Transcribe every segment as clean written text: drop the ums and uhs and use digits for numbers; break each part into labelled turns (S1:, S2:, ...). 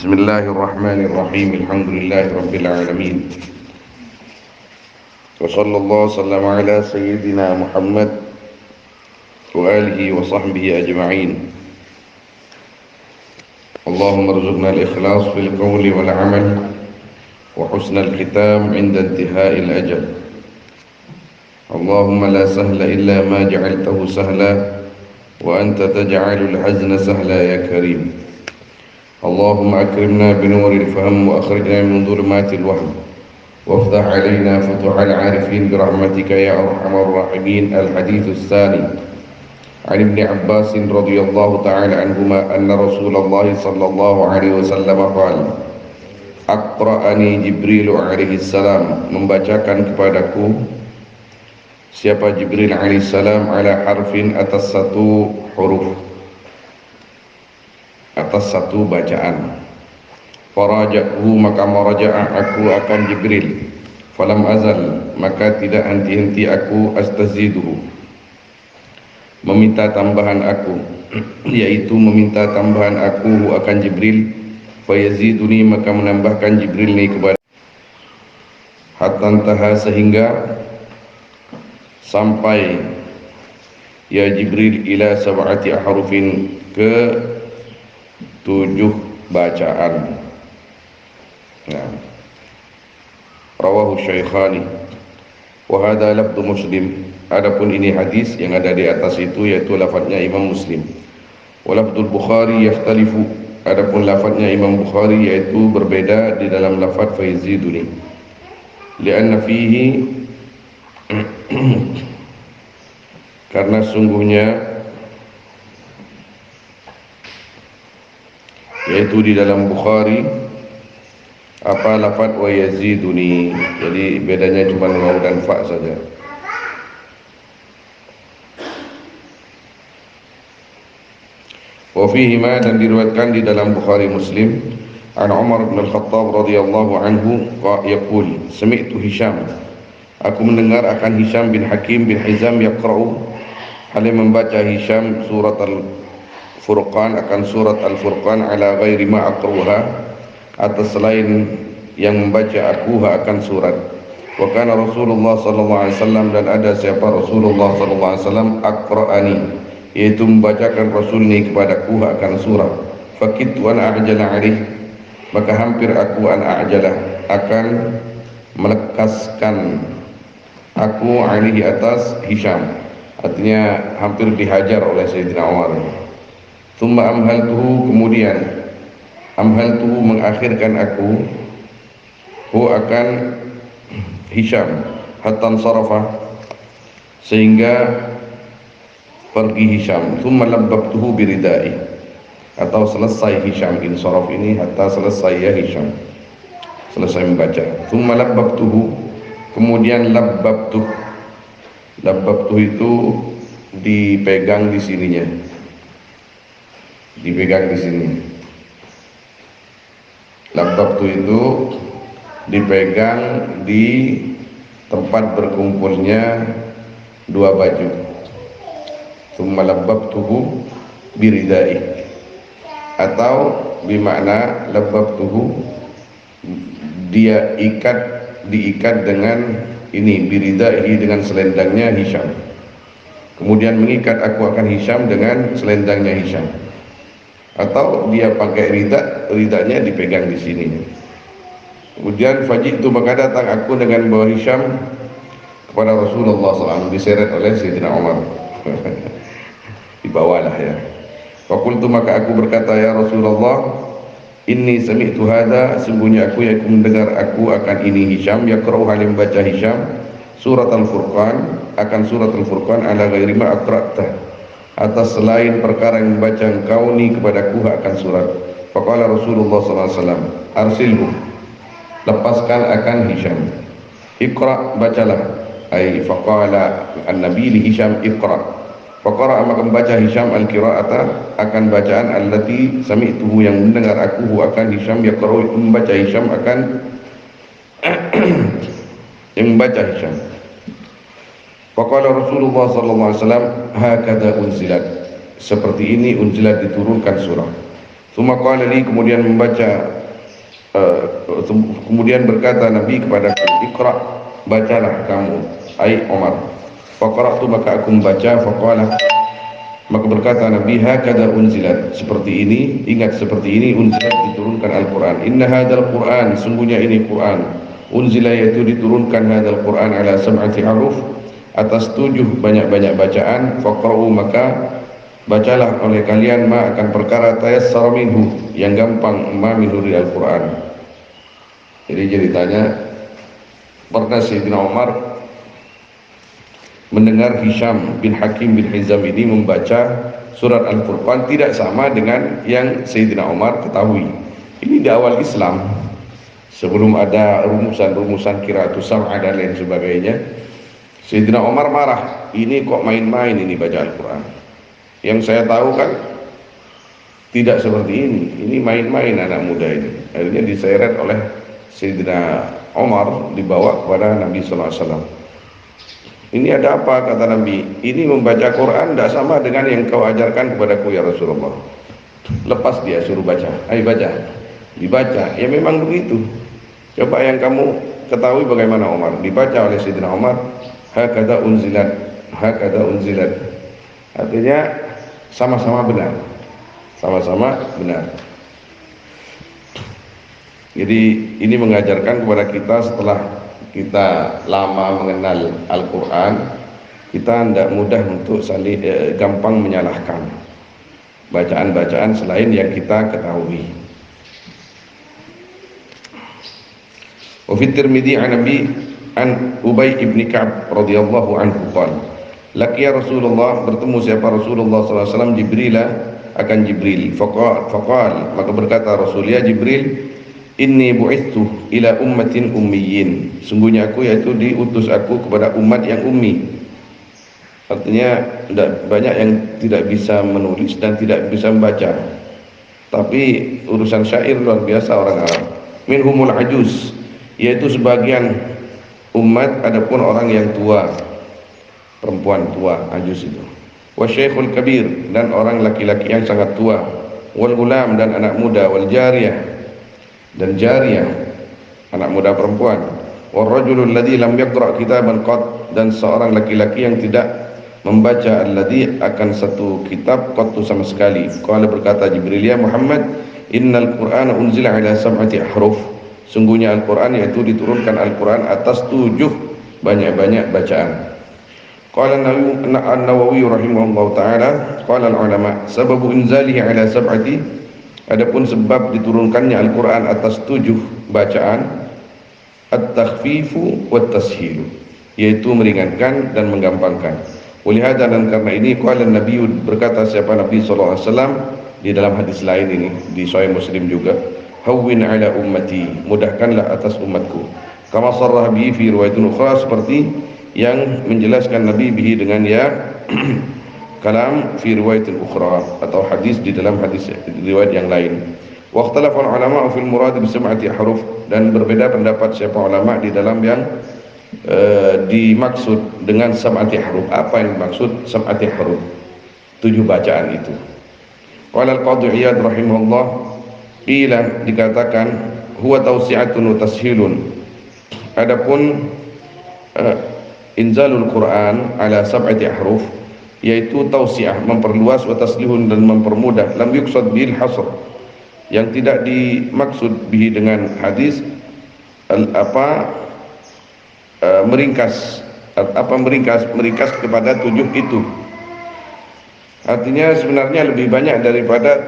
S1: بسم الله الرحمن الرحيم الحمد لله رب العالمين وصلى الله وسلم على سيدنا محمد وآله وصحبه أجمعين اللهم ارزقنا الإخلاص في القول والعمل وحسن الختام عند انتهاء الأجل اللهم لا سهل إلا ما جعلته سهلا وأنت تجعل الحزن سهلا يا كريم اللهم أكرمنا بنور الفهم وأخرجنا من ظلمات الوهم وافتح علينا فتوح العارفين برحمتك يا أرحم الراحمين. الحديث الثاني عن ابن عباس رضي الله تعالى عنهما أن رسول الله صلى الله عليه وسلم قال Aqra'ani Jibril alaihi salam, membacakan kepadaku siapa Jibril alaihi salam ala harfin, atas satu huruf, atas satu bacaan. Faraja'hu, maka meraja'a aku akan Jibril. Falam azal, maka tidak henti-henti aku astaziduhu, meminta tambahan aku, yaitu meminta tambahan aku akan Jibril. Fayaziduni, maka menambahkan Jibril ni kepada, hatta taha, sehingga sampai ya Jibril ila sab'ati ahrufin, ke 7 bacaan. Nah, rawahu Syaikhani wa hadha lafdhu Muslim. Adapun ini hadis yang ada di atas itu yaitu lafaznya Imam Muslim. Wa lafdhul Bukhari yakhtalifu, adapun lafaznya Imam Bukhari yaitu berbeda di dalam lafaz fayziduni, lianna fihi karena sungguhnya yaitu di dalam Bukhari apa lafaz wa yaziduni, jadi bedanya cuma waw dan fa saja. Wa fihi ma, dan diriwayatkan di dalam Bukhari Muslim an Umar bin Al-Khattab radhiyallahu anhu yaqul sami'tu Hisham, aku mendengar akan Hisham bin Hakim bin Hizam yaqra'u, hal membaca Hisham surat Al-Furqan, akan surat Al-Furqan, ala ghairi ma aqruha, atas selain yang membaca aku akan surat. Wa kana Rasulullah sallallahu alaihi wasallam, dan ada siapa Rasulullah sallallahu alaihi wasallam aqra'ani, yaitu membacakan Rasul ni kepadaku akan surat. Fakittu an a'jala alaih, maka hampir aku an a'jala, akan melekaskan aku alaihi, atas Hisham, artinya hampir dihajar oleh Sayyidina Umar. Thumma amhaltuhu, kemudian amhaltuhu, mengakhirkan aku akan Hisham, hatta sarafa, sehingga pergi Hisham. Thumma labbabtuhu biridai, atau selesai Hisham, insaraf ini hatta selesai ya Hisham, selesai membaca. Thumma labbabtuhu, kemudian labbabtuh itu dipegang di sininya, dipegang di sini. Labbabtuh itu dipegang di tempat berkumpulnya 2 baju. Tsumma labbabtuhu biridai, atau bimakna labbabtuhu, dia diikat dengan ini, biridai, dengan selendangnya Hisham. Kemudian mengikat aku akan Hisham dengan selendangnya Hisham, atau dia pakai ridanya dipegang di sini. Kemudian fajitu, maka datang aku dengan bawa Hisham kepada Rasulullah SAW, diseret oleh Sayyidina Umar. Dibawalah ya. Fakultu, maka aku berkata, ya Rasulullah, inni sami'tu hadha, sungguhnya aku yang mendengar aku akan ini Hisham, yaqra'u, halim baca Hisham surat Al-Furqan, akan surat Al-Furqan, ala ghairi ma aqra'tah, atas selain perkara yang membaca engkau ni kepadaku akan surat. Faqala Rasulullah SAW, arsilhu, lepaskan akan Hisham. Iqra', bacalah. Ay faqala an-nabi li Hisham iqra'. Faqara, maka membaca Hisham al-qira'ata, akan bacaan allati sami'tuhu, yang mendengar aku akan Hisham, yaqra'u, membaca Hisham akan yang membaca Hisham. Faqala Rasulullah sallallahu alaihi wasallam, hakadha unzilat, seperti ini unzilat, diturunkan surah. Tsumma qala li, kemudian membaca, kemudian berkata Nabi kepadaku, Iqra, bacalah kamu, ai Umar. Faqara'tu, maka aku membaca. Faqala, maka berkata Nabi, hakadha unzilat, seperti ini, ingat seperti ini unzilat, diturunkan Al-Quran. Inna hadzal Quran, sungguhnya ini Quran, unzila, yaitu diturunkan hadzal Quran ala sab'ati haruf, atas 7 banyak-banyak bacaan. Faqra'u, maka bacalah oleh kalian ma akan perkara tayassara minhu, yang gampang, ma minhu dari Al-Quran. Jadi ceritanya, pernah Sayyidina Umar mendengar Hisham bin Hakim bin Hizam ini membaca surat Al-Furqan tidak sama dengan yang Sayyidina Umar ketahui. Ini di awal Islam, sebelum ada rumusan-rumusan qiraatus sab'ah dan lain sebagainya. Sayyidina Umar marah, ini kok main-main ini baca Al-Quran. Yang saya tahu kan tidak seperti ini main-main anak muda ini. Akhirnya diseret oleh Sayyidina Umar, dibawa kepada Nabi sallallahu alaihi wasallam. Ini ada apa, kata Nabi? Ini membaca Quran tidak sama dengan yang kau ajarkan kepadaku ya Rasulullah. Lepas dia suruh baca, ayo baca. Dibaca, ya memang begitu. Coba yang kamu ketahui bagaimana Umar. Dibaca oleh Sayyidina Umar, hakadha unzilat, hakadha unzilat. Artinya sama-sama benar, sama-sama benar. Jadi ini mengajarkan kepada kita, setelah kita lama mengenal Al-Quran, kita tidak mudah untuk gampang menyalahkan bacaan-bacaan selain yang kita ketahui. Wa fi Tirmidzi an Ubay ibn Ka'ab radhiyallahu anhu qala, laqiya Rasulullah, bertemu siapa Rasulullah sallallahu alaihi wasallam, Jibril, akan Jibril. Faqal, maka berkata Rasul, ya Jibril, inni bu'ithu ila ummatin ummiyin, sungguhnya aku, yaitu diutus aku kepada umat yang ummi. Artinya banyak yang tidak bisa menulis dan tidak bisa membaca, tapi urusan syair luar biasa orang Arab. Minhumul ajuz, yaitu sebagian umat adapun orang yang tua, perempuan tua, ajuz itu. Wa syekhul kabir, dan orang laki-laki yang sangat tua. Wal gulam, dan anak muda. Wal jariyah, dan jariyah, anak muda perempuan. Warrajulul ladzi lam yaqra' kitaban qat, dan seorang laki-laki yang tidak membaca alladzi, akan satu kitab, qattu, sama sekali. Qala, berkata Jibril, ya Muhammad, innal Qur'ana unzila ala sab'ati ahruf, sungguhnya Al-Quran, yaitu diturunkan Al-Quran atas 7 banyak-banyak bacaan. Qala An-Nawawi rahimahullahu ta'ala, qala al-ulama, sababu inzalihi ala sab'ati, adapun sebab diturunkannya Al-Quran atas 7 bacaan, at-takhfifu wat-tashilu, yaitu meringankan dan menggampangkan. Walihada, dan karena ini, qala Nabi, berkata siapa Nabi sallallahu alaihi wasallam di dalam hadis lain ini di Sahih Muslim juga, hawwin ala ummati, mudahkanlah atas umatku. Kama sarrah bihi fi riwayatin ukhra, seperti yang menjelaskan Nabi bihi dengan ya kalam fi riwayatin ukhra, atau hadis di dalam hadis riwayat yang lain. Wa ikhtalafa ulama fil murad bi sab'ati ahruf, dan berbeda pendapat siapa ulama di dalam yang dimaksud dengan sab'ati ahruf. Apa yang dimaksud sab'ati ahruf? 7 bacaan itu. Qala al-Qadhi Iyad rahimahullah, qila, dikatakan, huwa tawsi'atun wa tashilun, adapun inzalul Quran ala sab'ati ahruf, yaitu tausiah, memperluas, wa taslihun, dan mempermudah. Lam yuqsad bil hasr, yang tidak dimaksud bihi dengan hadis meringkas kepada 7 itu. Artinya sebenarnya lebih banyak daripada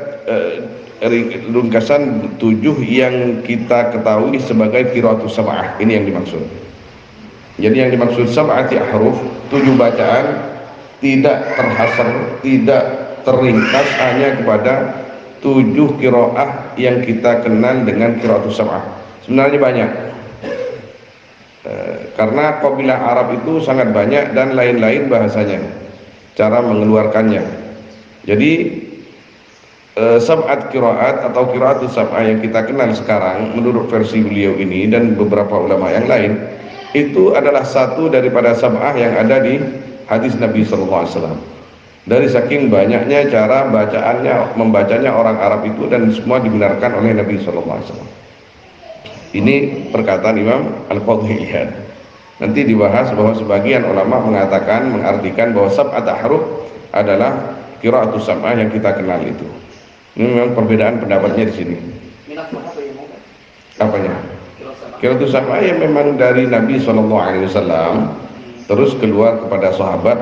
S1: ringkasan 7 yang kita ketahui sebagai qiraatus sab'ah. Ini yang dimaksud. Jadi yang dimaksud sab'ati ahruf, 7 bacaan, tidak terhasar, tidak terringkas hanya kepada 7 qiraah yang kita kenal dengan qiraatus sab'ah. Sebenarnya banyak, karena qabilah Arab itu sangat banyak dan lain-lain bahasanya, cara mengeluarkannya. Jadi sab'at qiraat atau qiraatus sab'ah yang kita kenal sekarang menurut versi beliau ini dan beberapa ulama yang lain, itu adalah satu daripada sab'ah yang ada di hadis Nabi sallallahu alaihi wasallam. dari saking banyaknya cara bacaannya, membacanya orang Arab itu, dan semua dibenarkan oleh Nabi Sallallahu Alaihi Wasallam. Ini perkataan Imam Al-Qadhi Iyad. Nanti dibahas bahwa sebagian ulama mengatakan, mengartikan bahwa sab'at huruf adalah qiraatus sab'ah yang kita kenal itu. Ini memang perbedaan pendapatnya di sini. Apanya? Qiraatus sab'ah yang memang dari Nabi Sallallahu Alaihi Wasallam terus keluar kepada sahabat,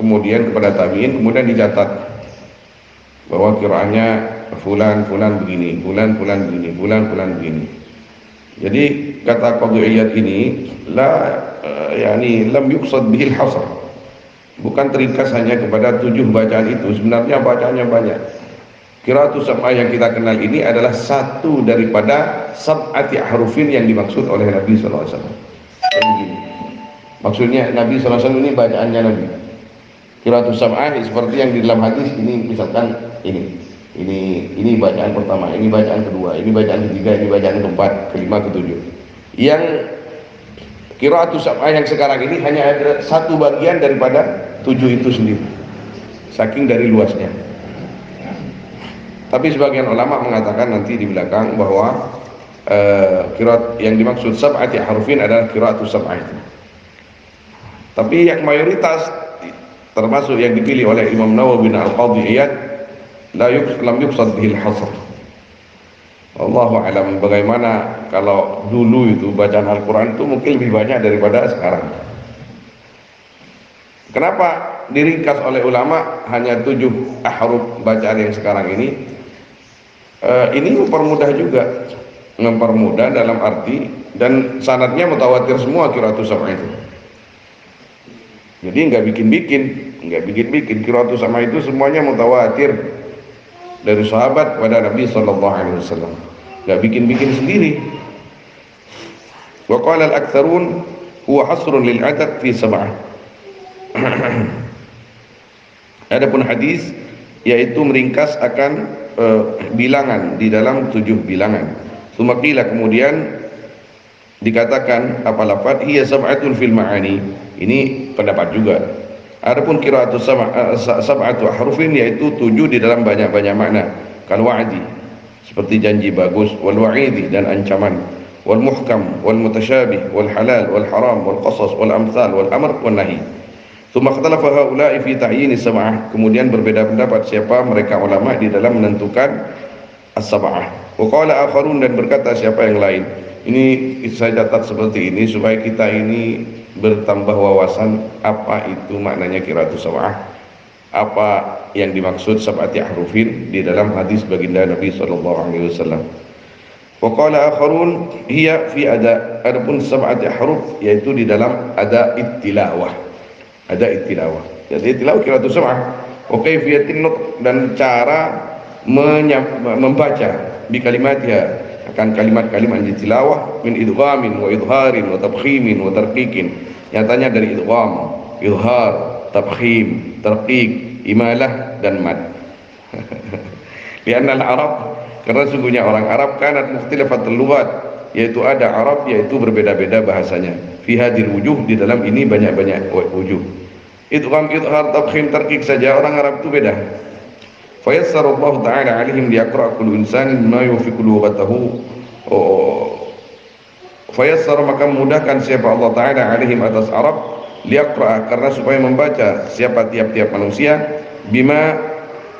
S1: kemudian kepada tabi'in, kemudian dicatat bahwa qiraatnya fulan begini, fulan begini, fulan begini. Jadi kata Qadhi Iyad ini lam yuqsad bihil hasr, bukan teringkas hanya kepada 7 bacaan itu, sebenarnya bacaannya banyak. Qiraatus sab'ah yang kita kenal ini adalah satu daripada sab'ati ahrufin yang dimaksud oleh Nabi sallallahu alaihi wasallam. Maksudnya Nabi sallallahu alaihi wasallam ini bacaannya Nabi. Qiraatus sab'ah seperti yang di dalam hadis ini, misalkan ini bacaan pertama, ini bacaan kedua, ini bacaan ketiga, ini bacaan keempat, kelima, ketujuh. Yang qiraatus sab'ah yang sekarang ini hanya ada satu bagian daripada 7 itu sendiri, saking dari luasnya. Tapi sebagian ulama mengatakan nanti di belakang bahwa qiraat yang dimaksud sab'ati harufin adalah qiraatus sab'ah itu. Tapi yang mayoritas, termasuk yang dipilih oleh Imam Nawawi bin Al-Qadhi Iyad, lam yuqsad bihil hasr. Allahu alam, bagaimana kalau dulu itu bacaan Al-Quran itu mungkin lebih banyak daripada sekarang. Kenapa diringkas oleh ulama hanya 7 ahruf bacaan yang sekarang ini? Ini mempermudah juga, mempermudah dalam arti, dan sanadnya mutawatir semua qiraatus sab'ah itu. Jadi nggak bikin-bikin qiraatus sab'ah itu semuanya mutawatir dari sahabat pada Nabi sallallahu alaihi wasallam. Enggak bikin-bikin sendiri. Wa qala al-aktsarun huwa hasrun lil adad fi sab'ah. Adapun hadis yaitu meringkas akan bilangan di dalam 7 bilangan. Sumakila, kemudian dikatakan apa lafaz hiya sab'atun fil ma'ani. Ini pendapat juga. Adapun qiraatus sab'atu ahrufin yaitu 7 di dalam banyak-banyak makna. Kal wa'di, seperti janji bagus, wal wa'idi, dan ancaman, wal muhkam, wal mutasyabih, wal halal, wal haram, wal qasas, wal amthal, wal amr, wal nahi. Tsumma ikhtalafa haula'i fi ta'yin as-sab'ah. Kemudian berbeda pendapat siapa mereka ulama di dalam menentukan as-sab'ah. Wa qala akharun, dan berkata siapa yang lain. Ini saya catat seperti ini supaya kita ini bertambah wawasan apa itu maknanya qiraatus sab'ah, apa yang dimaksud sab'ati ahrufin di dalam hadis baginda Nabi sallallahu alaihi wasallam. Wa qala akharun hiya fi ada, adapun sab'ati ahruf yaitu di dalam ada tilawah. Ada tilawah. Jadi tilawah qiraatus sab'ah. Wa kaifiyatin nutq, dan cara membaca bi kalimatiha, akan kalimat-kalimat yang tilawah, min idghamin wa idharin wa tabkhimin wa tarqiqin. Nyatanya dari idgham, idhar, tabkhim, tarqiq, imalah, dan mad. Lianna al-Arab, karena sungguhnya orang Arab kanat mukhtilafatul lughat, yaitu ada Arab yaitu berbeda-beda bahasanya. Fi hadhil wujuh, di dalam ini banyak-banyak wujuh. Idgham, idhar, tabkhim, tarqiq saja orang Arab itu beda. Fayassarallahu ta'ala alaihim liyaqra' kullu insanin ma yufiqu lughatahu. Fayassar, maka memudahkan siapa Allah Ta'ala alaihim atas Arab, liyaqra', karena supaya membaca siapa tiap-tiap manusia, bima,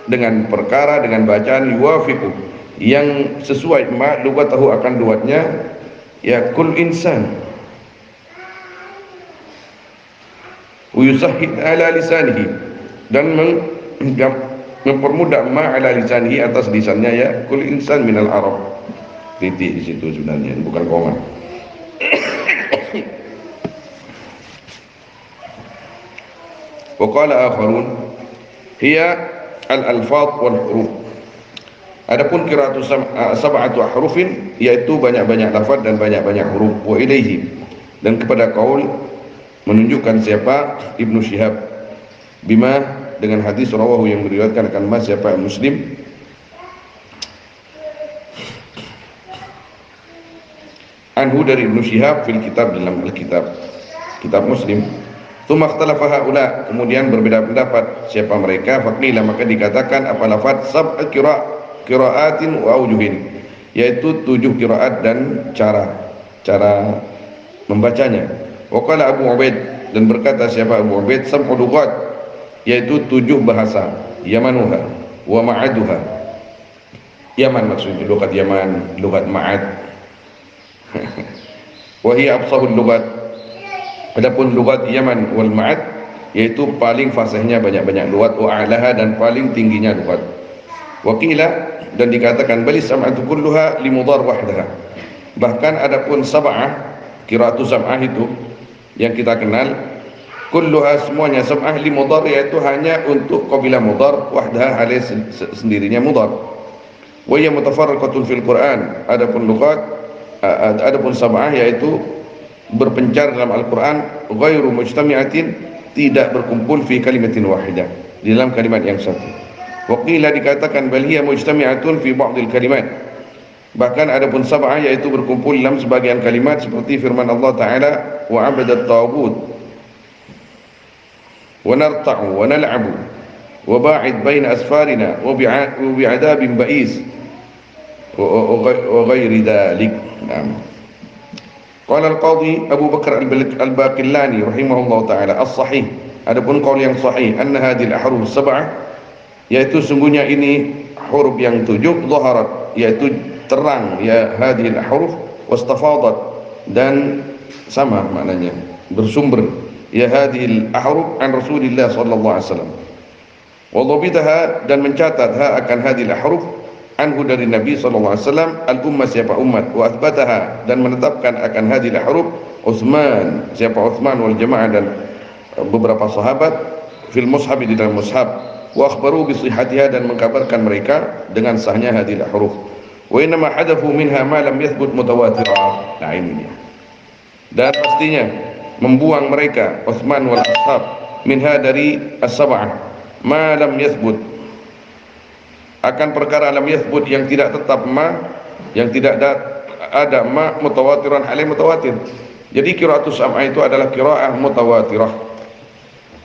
S1: dengan perkara, dengan bacaan, yuwafiqu, yang sesuai, ma lughatahu, akan lugatnya, ya kul insan, uyusahid ala lisanihi, dan mempermudah ma ala lisanihi, atas lisannya, ya kul insan minal Arab. Titik di situ sebenarnya, bukan koma. Wa qala akharun hiya al-alfaz wal huruf. Adapun qiraatus sab'atu ahrufin yaitu banyak-banyak lafaz dan banyak-banyak huruf. Wa ilaihi, dan kepada qaul menunjukkan siapa Ibnu Syihab, bima, dengan hadis rawahu yang meriwayatkan akan mas siapa Muslim, anhu dari Ibnu Syihab, fil kitab, dalam al-kitab, kitab Muslim, Tsumma ikhtalafa haula, kemudian berbeda pendapat siapa mereka. Faqila, maka dikatakan apa lafaz sab'a qiraatin wa aujuhin, yaitu 7 qiraat dan cara membacanya. Wa qala Abu Ubaid, dan berkata siapa Abu Ubaid, sab'u lughat, yaitu 7 bahasa, yamanuha wa ma'aduha. Yaman maksudnya lughat Yaman, lughat Ma'ad. Wa hiya absahul lughat. Adapun lughat Yaman wal Ma'ad, yaitu paling fasihnya banyak-banyak lughat, wa a'laha, dan paling tingginya lughat. Wa qila, dan dikatakan bali sam'atu kulluha li mudhar wahdaha. Bahkan adapun sab'ah, qiraatu sab'ah itu yang kita kenal, kulluha semuanya, sab'ah li mudhar, yaitu hanya untuk qabilah mudhar, wahdaha halih sendirinya mudhar. Wa hiya mutafarriqatun fil Qur'an. Adapun lughat, adapun sab'ah yaitu berpencar dalam Al-Quran, ghairu mujtami'atin, tidak berkumpul fi kalimatin wahidah, di dalam kalimat yang satu. Wa qila, dikatakan bal hiya mujtami'atun fi ba'dil kalimat. Bahkan adapun sab'ah yaitu berkumpul dalam sebagian kalimat, seperti firman Allah Ta'ala, wa 'abadat taghut wa narta'u wa nal'abu wa ba'id baina asfarina wa bi'adabin ba'is wa ghairi dhalik. Qala al-Qadhi Abu Bakar al-Baqillani rahimahullah ta'ala, as-sahih, adapun qaul yang sahih, anna hadhil ahruf sab'ah, yaitu sungguhnya ini huruf yang 7, zaharat, yaitu terang, ya hadhil ahruf, wastafadat, dan sama maknanya, bersumber, ya hadhil ahruf an Rasulillah sallallahu alaihi wasallam. Wa dhabitaha, dan mencatat ha akan hadhil ahruf anhu, dari Nabi sallallahu alaihi wasallam, al-ummah, siapa umat, wa athbataha, dan menetapkan akan hadhil huruf Utsman, siapa Utsman, wal jamaah, dan beberapa sahabat, fil mushaf, di dalam mushaf, wa akhbaru bi sihhatiha, dan mengkabarkan mereka dengan sahnya hadhil huruf. Wa inna ma hadathu minha ma lam yathbut mutawatira. Nah ini dia. Dan pastinya membuang mereka Utsman wal ashab minha, dari as-sab'ah, ma lam yathbut, akan perkara lam yathbut, yang tidak tetap, ma, yang tidak ada ma, mutawatiran alaih, mutawatir. Jadi qiraatus sab'ah itu adalah qiraah mutawatirah.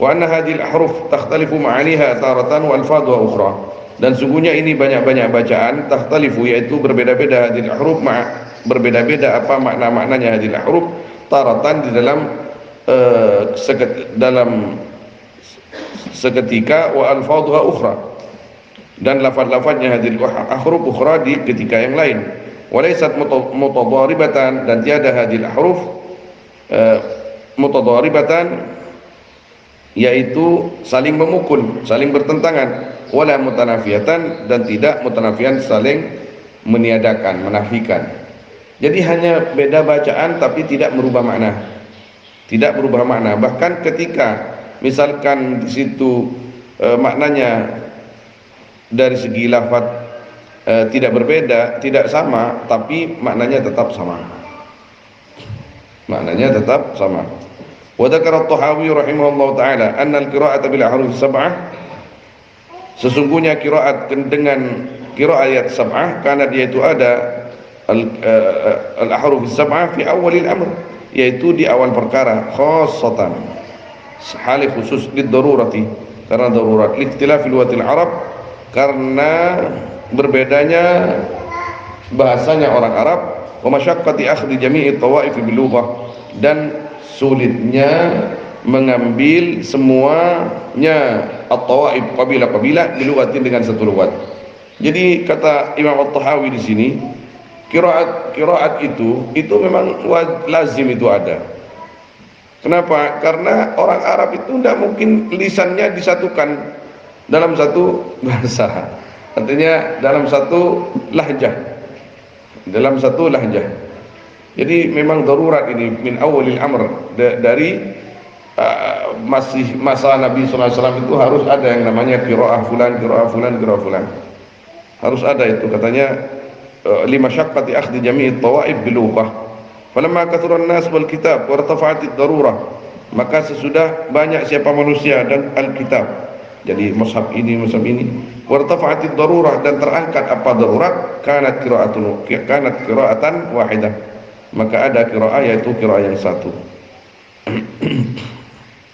S1: Wa anna hadhil ahruf takhtalifu ma'aniha taratan wa alfadhuha ukhra, dan sungguhnya ini banyak-banyak bacaan, takhtalifu, yaitu berbeda-beda, hadhil ahruf berbeda-beda apa makna-maknanya hadhil ahruf, taratan, di dalam seketika, wa alfadhuha ukhra, dan lafaz-lafaznya hadhil ahruf ukhra di ketika yang lain. Walaysat mutadharibatan, dan tiada hadhil ahruf mutadharibatan, yaitu saling memukul, saling bertentangan. Wala mutanafiyatan, dan tidak mutanafiyan, saling meniadakan, menafikan. Jadi hanya beda bacaan tapi tidak merubah makna. Tidak berubah makna. Bahkan ketika misalkan di situ maknanya dari segi lafaz tidak berbeda, tidak sama, tapi maknanya tetap sama. Maknanya tetap sama. Wa dzakara at-Tahawi rahimahullahu taala anna al-qira'ata bil ahruf sab'ah, sesungguhnya qiraat dengan qiraat ayat sab'ah, karena dia itu ada al-ahruf sab'ah fi awalil amr, yaitu di awal perkara, khassatan, hal khusus, lid-darurati, karena darurat, li-ikhtilafil lugatil Arab, karena berbedanya bahasanya orang Arab, wa masyaqqati akhdhi jami'i tawaif bil lughah, dan sulitnya mengambil semuanya at-tawaif, kabilah-kabilah, bil lughatin, dengan satu lughat. Jadi kata Imam At-Tahawi di sini, qiraat itu memang lazim, itu ada. Kenapa? Karena orang Arab itu tidak mungkin lisannya disatukan dalam satu bahasa, artinya dalam satu lahjah, Jadi memang darurat ini, min awalil amr, dari masih masa Nabi SAW itu harus ada yang namanya qiraah fulan, harus ada itu, katanya lima syaqqati akhdhi jami'i tawaif bil lughah. Falamma kathura an-nas wal kitab wa irtafa'at ad-darurah, maka sesudah banyak siapa manusia dan al-kitab, jadi mushaf ini, wartafa'atid darurah, dan terangkat apa darurat, kanat qiraatan wahidah, maka ada qiraah, yaitu qiraah yang satu.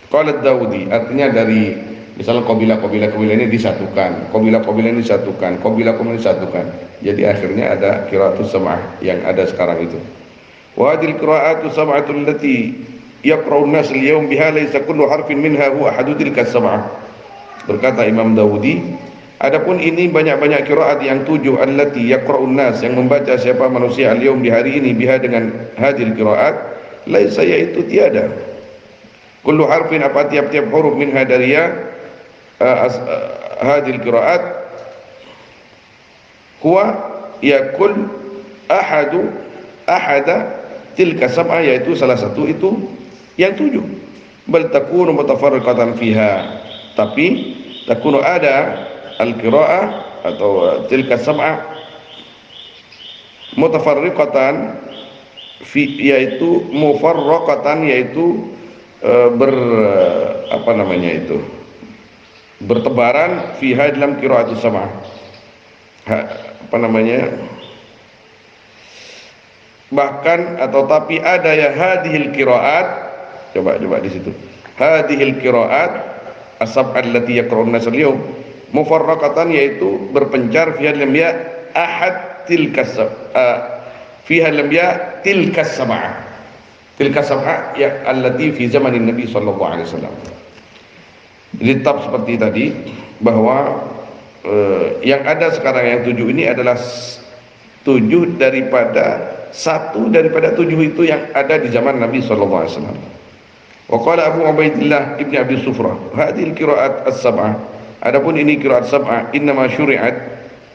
S1: Qala Daudi, artinya dari misalnya kabilah-kabilah ini disatukan, kabilah-kabilah ini disatukan, kabilah-kabilah ini disatukan. Jadi akhirnya ada qiraatus sab'ah yang ada sekarang itu. Wa hadhihi qiraatu sab'atu allati yaqra'u an-nas al-yawm biha laysa kullu harfin minha huwa ahadu tilka sab'ah. Berkata Imam Daudi, adapun ini banyak-banyak qiraat yang 7 allati yaqra'u an-nas yang membaca siapa manusia al-yawm di hari ini biha dengan hadhihi qiraat, laysa yaitu tiada. Kullu harfin apa tiap-tiap huruf minha dariya hadil qiraat huwa yakul ahada tilka sab'ah, yaitu salah satu itu yang 7. Bal takunu mutafarriqatan fiha, tapi takunu ada al-qiraah atau tilka sab'ah mutafarriqatan fi, yaitu mufarraqatan, yaitu bertebaran fiha dalam qiraatus sab'ah. Bahkan atau tapi ada ya hadhil qiraat, coba di situ, hadhil qiraat as-sab'ah allati yaqra'un nas al-yawm mufarraqatan, yaitu berpencar fiha lam ya ahad tilka fiha lam ya tilka sab'ah, tilka sab'ah ya allati fi zamanin Nabi sallallahu alaihi wasallam. Jadi tetap seperti tadi bahwa yang ada sekarang yang 7 ini adalah 7 daripada 1 daripada 7 itu yang ada di zaman Nabi sallallahu alaihi wasallam. Wa qala Abu Ubaidillah ibn Abi Sufrah, hadhil qiraat as-sab'ah, adapun ini qiraat sab'ah, innama syuri'at,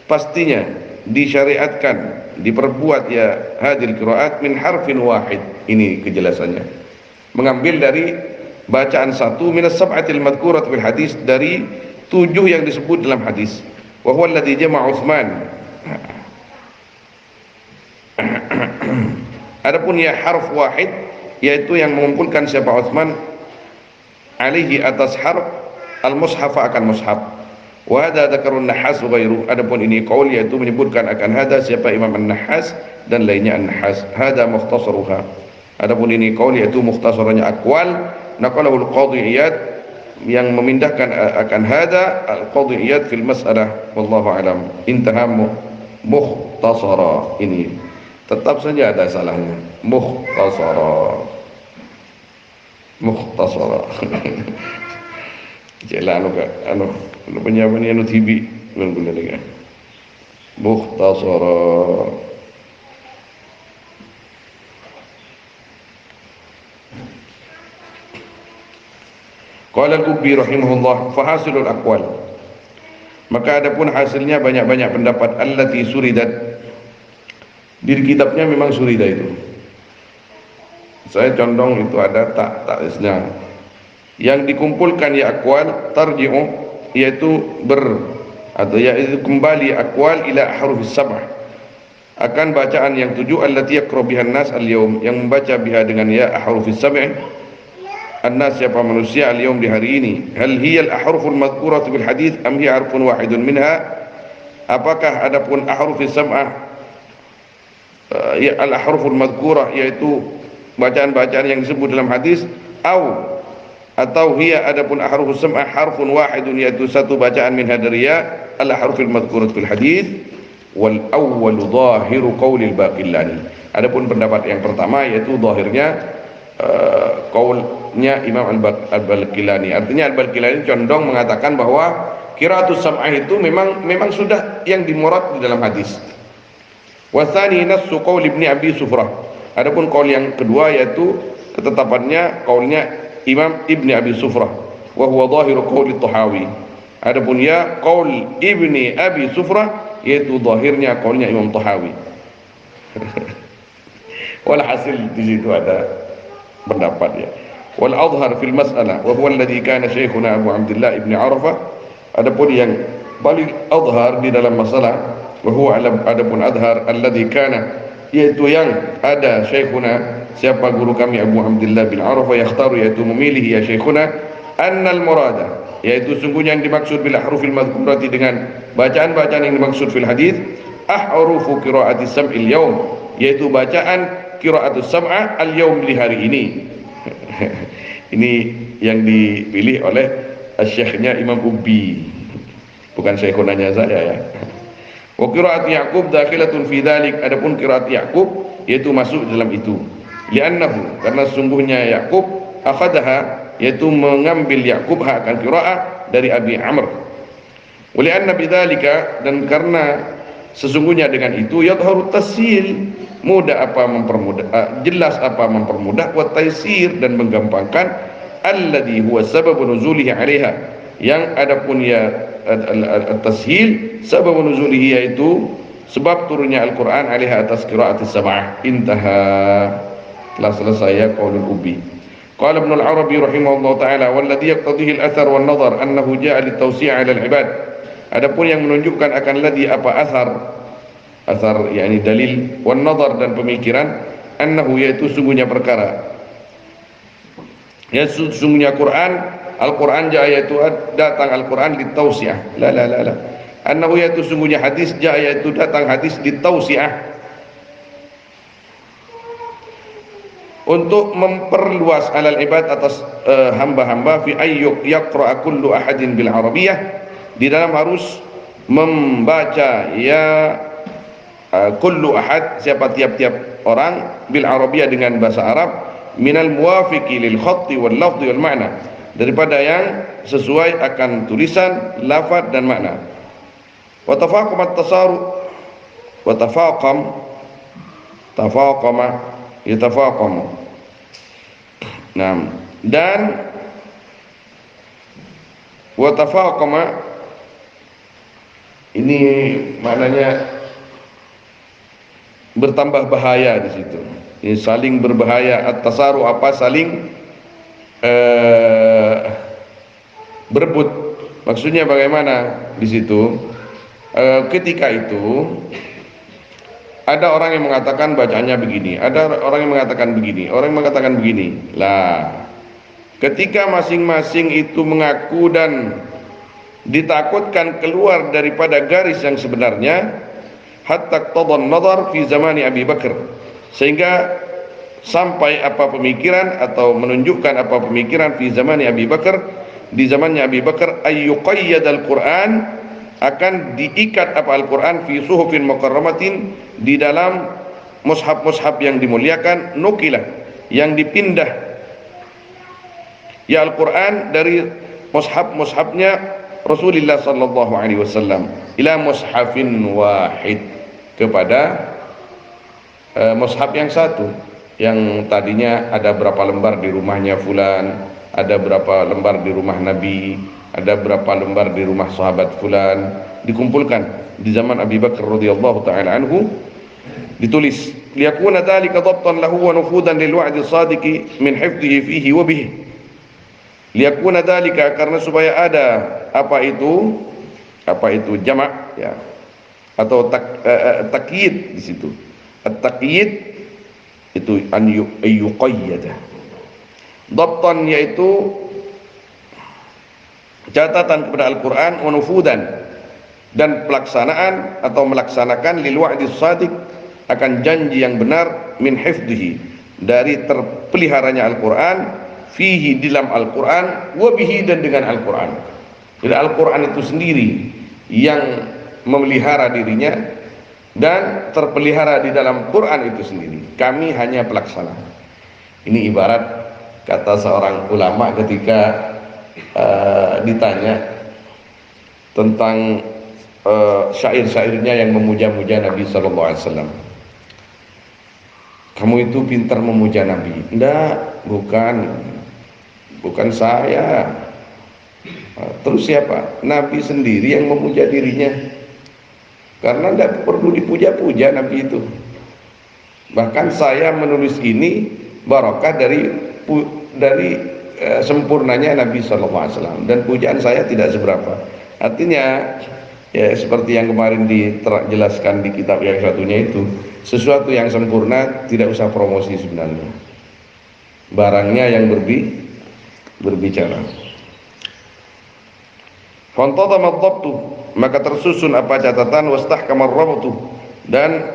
S1: pastinya disyariatkan, diperbuat ya hadhil qiraat min harfin wahid. Ini kejelasannya, mengambil dari bacaan satu minas sab'atil madhkurat fil hadis, dari 7 yang disebut dalam hadis. Wa huwa alladhi jama'a Utsman. Adapun ya harf wahid, yaitu yang mengumpulkan siapa Utsman alaihi atas harf al-mushaf akan mushaf. Wa hadza dzakarun Nahas wa ghairu, adapun ini qaul yaitu menyebutkan akan hadza siapa Imam An-Nahas dan lainnya An-Nahas. Hadza mukhtasaruha, adapun ini qaul yaitu mukhtasarannya aqwal naqalahu al-Qadhi Iyad, yang memindahkan akan hadza al-Qadhi Iyad fil mas'alah, wallahu alam. Intaha mukhtasara, ini tetap saja ada salahnya, mukhtasara jelas anu penyaman anu tibi guna dengan mukhtasara. Qala al-Ubbi rahimahullah, fahasilul aqwal, maka adapun hasilnya banyak-banyak pendapat allati suridat, di kitabnya memang surida itu, saya condong itu ada takisnya, yang dikumpulkan ya aqwal tarji'u, yaitu yaitu kembali aqwal ila hurufis sab'ah, akan bacaan yang 7 allati yaqra bihan nas al-yawm, yang membaca biha dengan ya hurufis sab'ah an-nas siapa manusia al-yawm di hari ini. Hal hiya al-ahruful madhkuratu bil hadits am hiya harfun wahidun minha, apakah adapun ahrufis sab'ah ya al-ahruful madhkurah, yaitu bacaan-bacaan yang disebut dalam hadis, atau hiya adapun ahrufus sab'ah harfun wahidun, yaitu satu bacaan min hadariya al-ahrufil madhkurat fil hadits. Wal awwalu zahiru qaulil Baqillani, adapun pendapat yang pertama yaitu zahirnya qaulnya Imam Al-Baqillani, artinya Al-Baqillani condong mengatakan bahwa qiraatus sab'ah itu memang sudah yang dimurad di dalam hadis. Wasani nassu qaul Ibni Abi Sufrah, adapun qaul yang kedua yaitu ketetapannya qaulnya Imam Ibni Abi Sufrah, wa huwa zahiru qaul Tahawi, adapun ya qaul Ibni Abi Sufrah yaitu zahirnya qaulnya Imam Tahawi. Walhasil di situ ada pendapat ya. Wal adhhar fil mas'alah wa huwa alladhi kana syekhuna Abu Abdullah Ibni Arafah, adapun yang paling adhhar di dalam masalah, wa huwa adapun adhar alladhi kana, yaitu yang ada syekhuna siapa guru kami Abu Abdullah bin Arafah, yakhtaru yaitu memilih ya syekhuna annal murada, yaitu sungguhnya yang dimaksud bil ahrufil madhkurati dengan bacaan-bacaan yang dimaksud fil hadis, ahrufu qiraatis sam'il yaum, yaitu bacaan qiraatus sam'ah al yaum di hari ini. Ini dipilih oleh syekhnya Imam Ubbi, bukan syekhunanya saya ya. Wa qiraat Ya'qub dakhilatun fi dzalik, adapun qiraat Ya'qub yaitu masuk dalam itu. Li'annahu, karena sesungguhnya Ya'qub akhadaha, yaitu mengambil Ya'qub akan qiraah dari Abi Amr. Wa li'anna bidzalika, dan karena sesungguhnya dengan itu yadhharu tashil, mudah apa mempermudah, jelas apa mempermudah, wa taysir, dan menggampangkan, alladhi huwa sabab nuzulihi 'alaiha, yang adapun ya at-tashil sabab nuzulihi, yaitu sebab turunnya Al-Qur'an 'alaiha atas qiraatis sab'ah. Intaha, telah selesai ya qaulul Ubbi. Qala Ibnu al-Arabi rahimahullah taala, walladhi yaqtadihi al-athar wan nadhar annahu jaa'a litawsi' 'ala al-'ibad, adapun yang menunjukkan akan ladhi apa asar yakni dalil, wan nadhar dan pemikiran, annahu yaitu sungguhnya perkara, ya sungguhnya Al-Quran jaa, yaitu datang Al-Quran litausiah, la annahu yaitu sungguhnya hadis jaa, yaitu datang hadis litausiah, untuk memperluas alal ibad atas hamba-hamba, fi ayyuk yaqra'a kullu ahadin bil arabiyyah, di dalam harus membaca ya kullu ahad, siapa tiap-tiap orang, bil arabiyyah dengan bahasa Arab, minal muwafiqi lil khatti wal lafzi wal ma'na, daripada yang sesuai akan tulisan, lafaz dan makna. Wa tafaqam at-tasaru, wa tafaqama yatafaqamu. Nah, dan wa tafaqama ini maknanya bertambah bahaya di situ. Ini saling berbahaya. At-tasaru apa? Saling berebut. Maksudnya bagaimana di situ? Ketika itu ada orang yang mengatakan bacaannya begini, ada orang yang mengatakan begini, orang yang mengatakan begini. Lah, ketika masing-masing itu mengaku dan ditakutkan keluar daripada garis yang sebenarnya, hatta qtadan nadhar fi zamani Abi Bakar, sehingga sampai apa pemikiran atau menunjukkan apa pemikiran fi zamani Abi Bakar, di zamannya Abi Bakar, ayyuqayyad al-Quran, akan diikat apa Al-Quran, fi suhufin mukarramatin, di dalam mushaf-mushaf yang dimuliakan, nukilah, yang dipindah ya Al-Quran dari mushaf-mushafnya Rasulullah sallallahu alaihi wasallam ila mushafin wahid, kepada mushaf yang satu, yang tadinya ada berapa lembar di rumahnya fulan, ada berapa lembar di rumah Nabi, ada berapa lembar di rumah sahabat fulan, dikumpulkan di zaman Abi Bakar radhiyallahu taala anhu, ditulis, liyakuna dzalika dhabtan lahu wa nufudan lil wa'di shadiqi min hifdhihi fihi wa bihi. Liyakuna dzalika, karena supaya ada apa itu jamak ya, atau takyid di situ. At-takyid itu an yuqayyada, dhabtan yaitu catatan kepada Al-Quran, wa nufudan, dan pelaksanaan atau melaksanakan lil wa'di shadiq, akan janji yang benar, min hifdhihi, dari terpeliharanya Al-Quran, fihi, di dalam Al-Quran, wa bihi, dan dengan Al-Quran. Jadi Al-Quran itu sendiri yang memelihara dirinya dan terpelihara di dalam Quran itu sendiri, kami hanya pelaksana. Ini ibarat kata seorang ulama ketika ditanya tentang syair-syairnya yang memuja-muja Nabi sallallahu alaihi wasallam. Kamu itu pintar memuja Nabi. Enggak, bukan saya. Terus siapa? Nabi sendiri yang memuja dirinya. Karena tidak perlu dipuja-puja Nabi itu. Bahkan saya menulis ini barakah dari sempurnanya Nabi SAW, dan pujaan saya tidak seberapa. Artinya ya seperti yang kemarin dijelaskan di kitab yang satunya itu, sesuatu yang sempurna tidak usah promosi sebenarnya, barangnya yang berbicara. Fantadama ad-dhabtu, maka tersusun apa catatan, wastahkama ar-rabtu, dan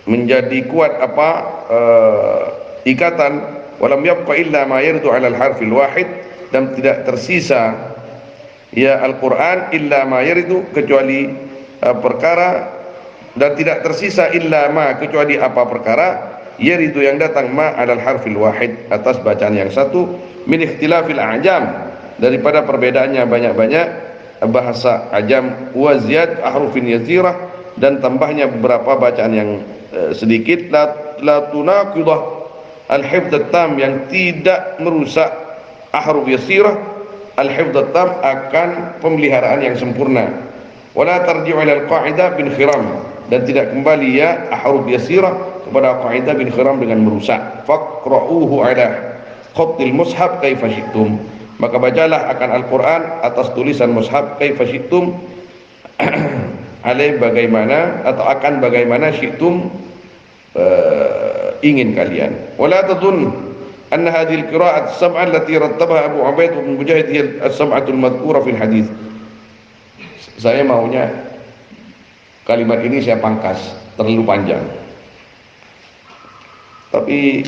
S1: menjadi kuat apa ikatan, walam yabqa illa ma yardu 'ala al-harfil wahid, dan tidak tersisa ya Al-Quran illa ma yaridu, kecuali perkara, dan tidak tersisa illa ma, kecuali apa perkara yaridu yang datang ma alal harfil wahid, atas bacaan yang satu, min ikhtilafil a'jam, daripada perbedaannya banyak-banyak bahasa ajam, wa ziyad ahrufin yazirah, dan tambahnya beberapa bacaan yang sedikit, la tunaqidah al-hifdz tam, yang tidak merusak ahruf yasirah al-hifdz tam, akan pemeliharaan yang sempurna. Wala tarji'u ila al-qa'idah bin khiram, dan tidak kembali ya ahruf yasirah kepada qa'idah bin khiram dengan merusak. Faqra'uhu ala khattil mushaf kaifa syi'tum, maka bacalah akan Al-Quran atas tulisan mushaf kaifa syi'tum, alaih bagaimana, atau akan bagaimana syi'tum, ingin kalian. Wala tadun anna hadhihi al-qira'at as-sab'ah allati rattabaha Abu Ubaid bin Mujahid hiya as-sab'atul madhkura fil hadis. Saya maunya kalimat ini saya pangkas, terlalu panjang. Tapi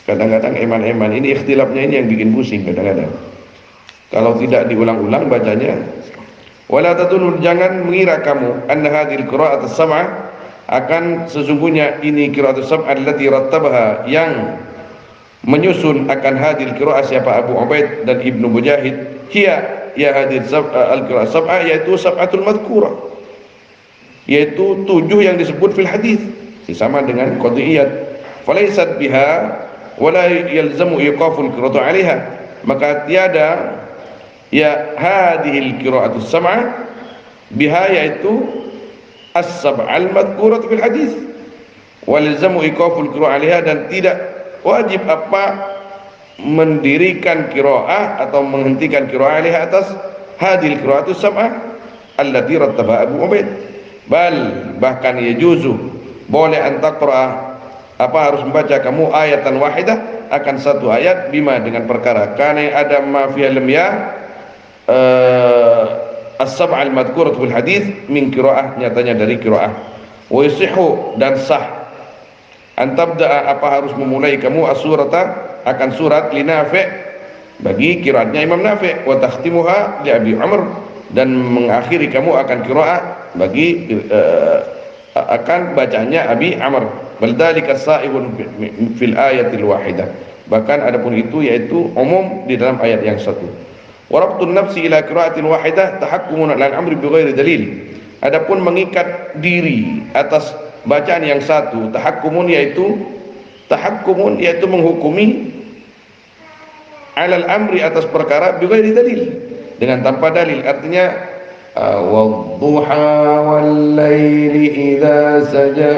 S1: kadang-kadang eman-eman ini, ikhtilafnya ini yang bikin pusing kadang-kadang. Kalau tidak diulang-ulang bacanya. Wala tadun, jangan mengira kamu, anna hadhihi al-qira'at as-sab'ah, akan sesungguhnya ini qira'atus sab'ah allati rattabaha, yang menyusun akan hadil qira'ah siapa Abu Ubaid dan Ibnu Mujahid, hiya ya hadil al-qira'ah sab'ah, yaitu sab'atul madhkurah, yaitu 7 yang disebut fil hadis, sama dengan qad'iyat. Falaysat biha wala yalzamu iqaful qira'atu 'alaiha, maka tiada ya hadhil qira'atus sab'ah biha, yaitu as-sab'al madhkurah fil hadis, walzamu iqaful qira'ah 'alaiha, dan tidak wajib apa mendirikan qiraah atau menghentikan qiraah 'alaiha atas hadil qira'atus sab'ah allati rattaba Abu Ubaid. Bahkan yajuzu, boleh antaqra, apa harus membaca kamu ayatan wahidah, akan satu ayat, bima dengan perkara kana ada ma fi al-ya as-sab'al madhkurah fil hadis min qiraah, nyatanya dari qiraah. Wa yasihu, dan sah, antabda, apa harus memulai kamu as-surata, akan surat, li Nafi', bagi qiraatnya Imam Nafi', wa takhtimuha li Abi Amr, dan mengakhiri kamu akan qiraat bagi akan bacanya Abi Amr. Bal dzalika sa'ibun fil ayatil wahidah, bahkan adapun itu yaitu umum di dalam ayat yang satu. Wa rabtun nafsi ila qiraatin wahidah tahakkumun ala al-amri bighairi dalil, adapun mengikat diri atas bacaan yang satu, tahakkumun yaitu menghukumi alal amri, atas perkara bighairi dalil, dengan tanpa dalil. Artinya wadduha wal laili idza saja,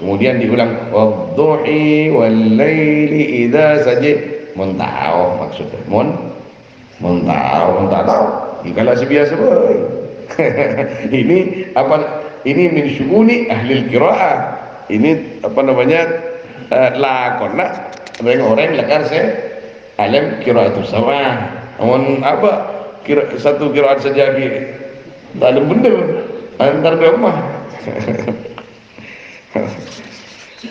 S1: kemudian diulang wadduhi wal laili idza saja, muntau maksudnya muntau kalau biasa boy. Ini apa, ini min syu'uni ahli qiraah, ini apa namanya, lakona orang lakar saya alam qiraatus sab'ah, namun apa satu qiraat saja dalam benda antar rumah.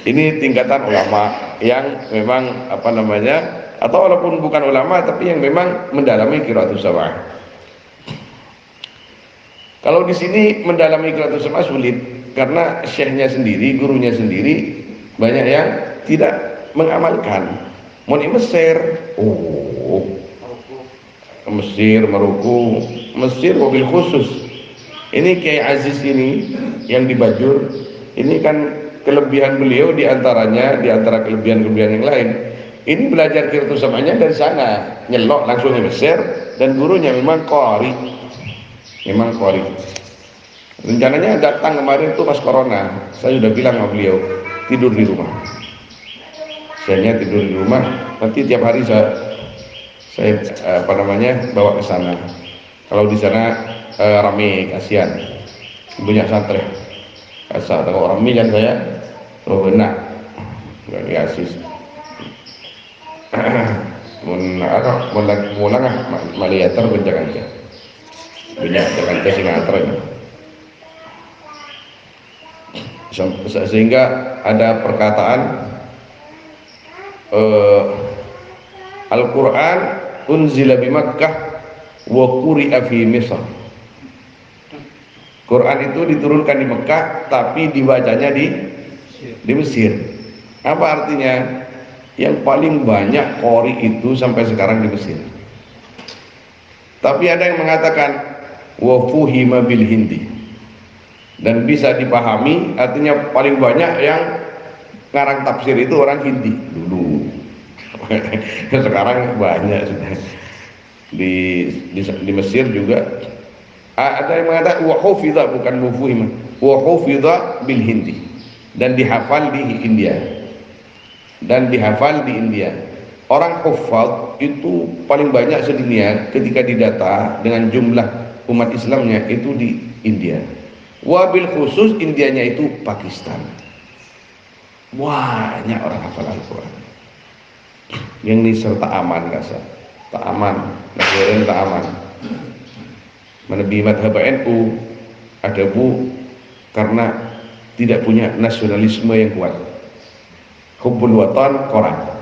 S1: Ini tingkatan ulama yang memang apa namanya, atau walaupun bukan ulama tapi yang memang mendalami qiraatus sab'ah. Kalau di sini mendalami qiraatus sab'ah sulit, karena syekhnya sendiri, gurunya sendiri banyak yang tidak mengamalkan. Mau di Mesir, Mesir, Maroko, Mesir mobil khusus. Ini Kiai Aziz ini yang di Bajur, ini kan kelebihan beliau diantaranya, di antara kelebihan-kelebihan yang lain, ini belajar qiraatus sab'ahnya dari sana, nyelok langsung di Mesir, dan gurunya memang qari. Rencananya datang kemarin itu pas corona, saya sudah bilang sama beliau tidur di rumah. Saya tidur di rumah, nanti tiap hari saya apa namanya bawa ke sana. Kalau di sana rame, kasihan, banyak santri. Asal kalau rame kan saya benak, nggak dikasih. Mulang maliater benjakan banyak Jakarta Singatra, sehingga ada perkataan Al-Quran unzila bi Makkah wa quri'a fi Misr. Quran itu diturunkan di Mekah tapi dibacanya di Mesir. Apa artinya? Yang paling banyak qori itu sampai sekarang di Mesir. Tapi ada yang mengatakan wa fuhima bil Hindi, dan bisa dipahami, artinya paling banyak yang ngarang tafsir itu orang Hindi dulu. Sekarang banyak sudah di Mesir juga. Ada yang mengatakan wa hufidha, bukan mufuhima, wa hufidha bil Hindi, dan dihafal di India. Orang hufad itu paling banyak sedunia ketika didata dengan jumlah umat Islamnya itu di India. Wabil khusus Indianya itu Pakistan. Banyak orang hafal Al-Quran. Yang ini serta aman rasa, tak aman, negara tak aman. Menebi madhab NU ada bu karena tidak punya nasionalisme yang kuat. Hubbul watan koran.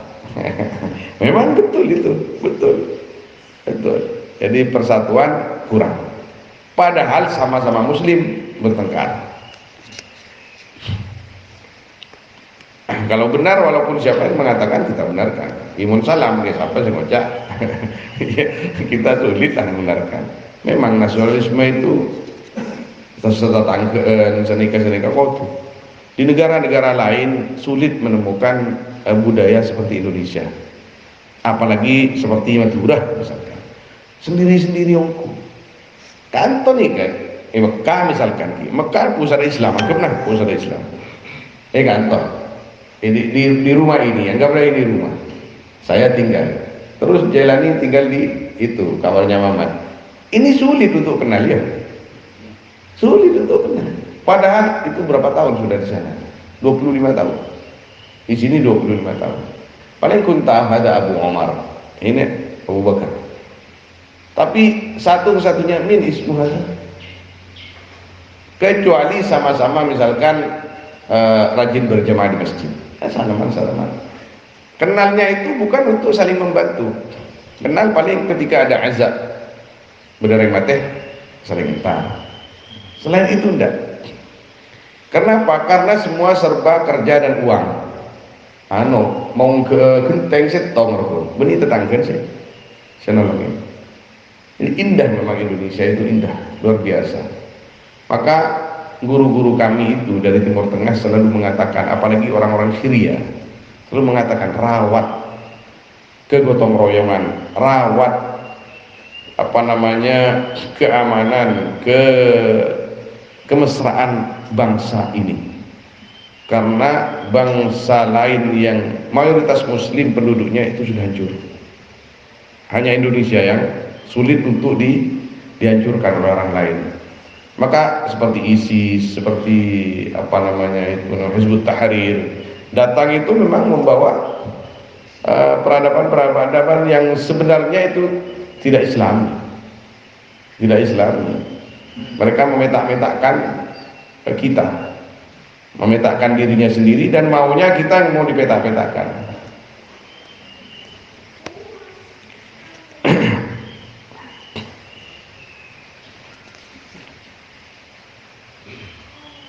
S1: Memang betul itu, betul. Jadi persatuan kurang. Padahal sama-sama Muslim bertengkar. Kalau benar, walaupun siapa yang mengatakan, kita benarkan. Imun salam, dia siapa sih ngocak. Kita sulit membenarkan. Memang nasionalisme itu terserta tangkeun senika kotu. Di negara-negara lain sulit menemukan budaya seperti Indonesia, apalagi seperti Madura misalkan, sendiri-sendiri ongku. Kanton nih kan, Mekah misalkan, Mekah pusat Islam, anggaplah pusat Islam. Kanton, di rumah ini, anggaplah ini rumah, saya tinggal, terus Jailani tinggal di itu kamarnya Mamat. Ini sulit untuk kenal ya, sulit untuk kenal. Padahal itu berapa tahun sudah di sana? 25 tahun. Di sini 25 tahun. Paling kunta ada Abu Omar. Ini Abu Bakar. Tapi satu-satunya min ismu hadza. Kecuali sama-sama misalkan rajin berjamaah di masjid. Salaman. Kenalnya itu bukan untuk saling membantu. Kenal paling ketika ada azab. Berdereng mateh saling entah. Selain itu enggak. Kenapa? Karena semua serba kerja dan uang. Mau ke genteng setong rokok. Benih tetangga sih. Saya nolongin. Ini indah memang, Indonesia itu indah, luar biasa. Maka guru-guru kami itu dari Timur Tengah selalu mengatakan, apalagi orang-orang Syria, selalu mengatakan rawat kegotong royongan, rawat keamanan, kemesraan bangsa ini, karena bangsa lain yang mayoritas Muslim penduduknya itu sudah hancur. Hanya Indonesia yang sulit untuk dihancurkan oleh orang lain. Maka seperti ISIS, seperti Hizbut Tahrir datang itu memang membawa peradaban yang sebenarnya itu tidak Islami. Mereka memetak-metakkan kita, memetakkan dirinya sendiri, dan maunya kita yang mau dipetak-petakkan.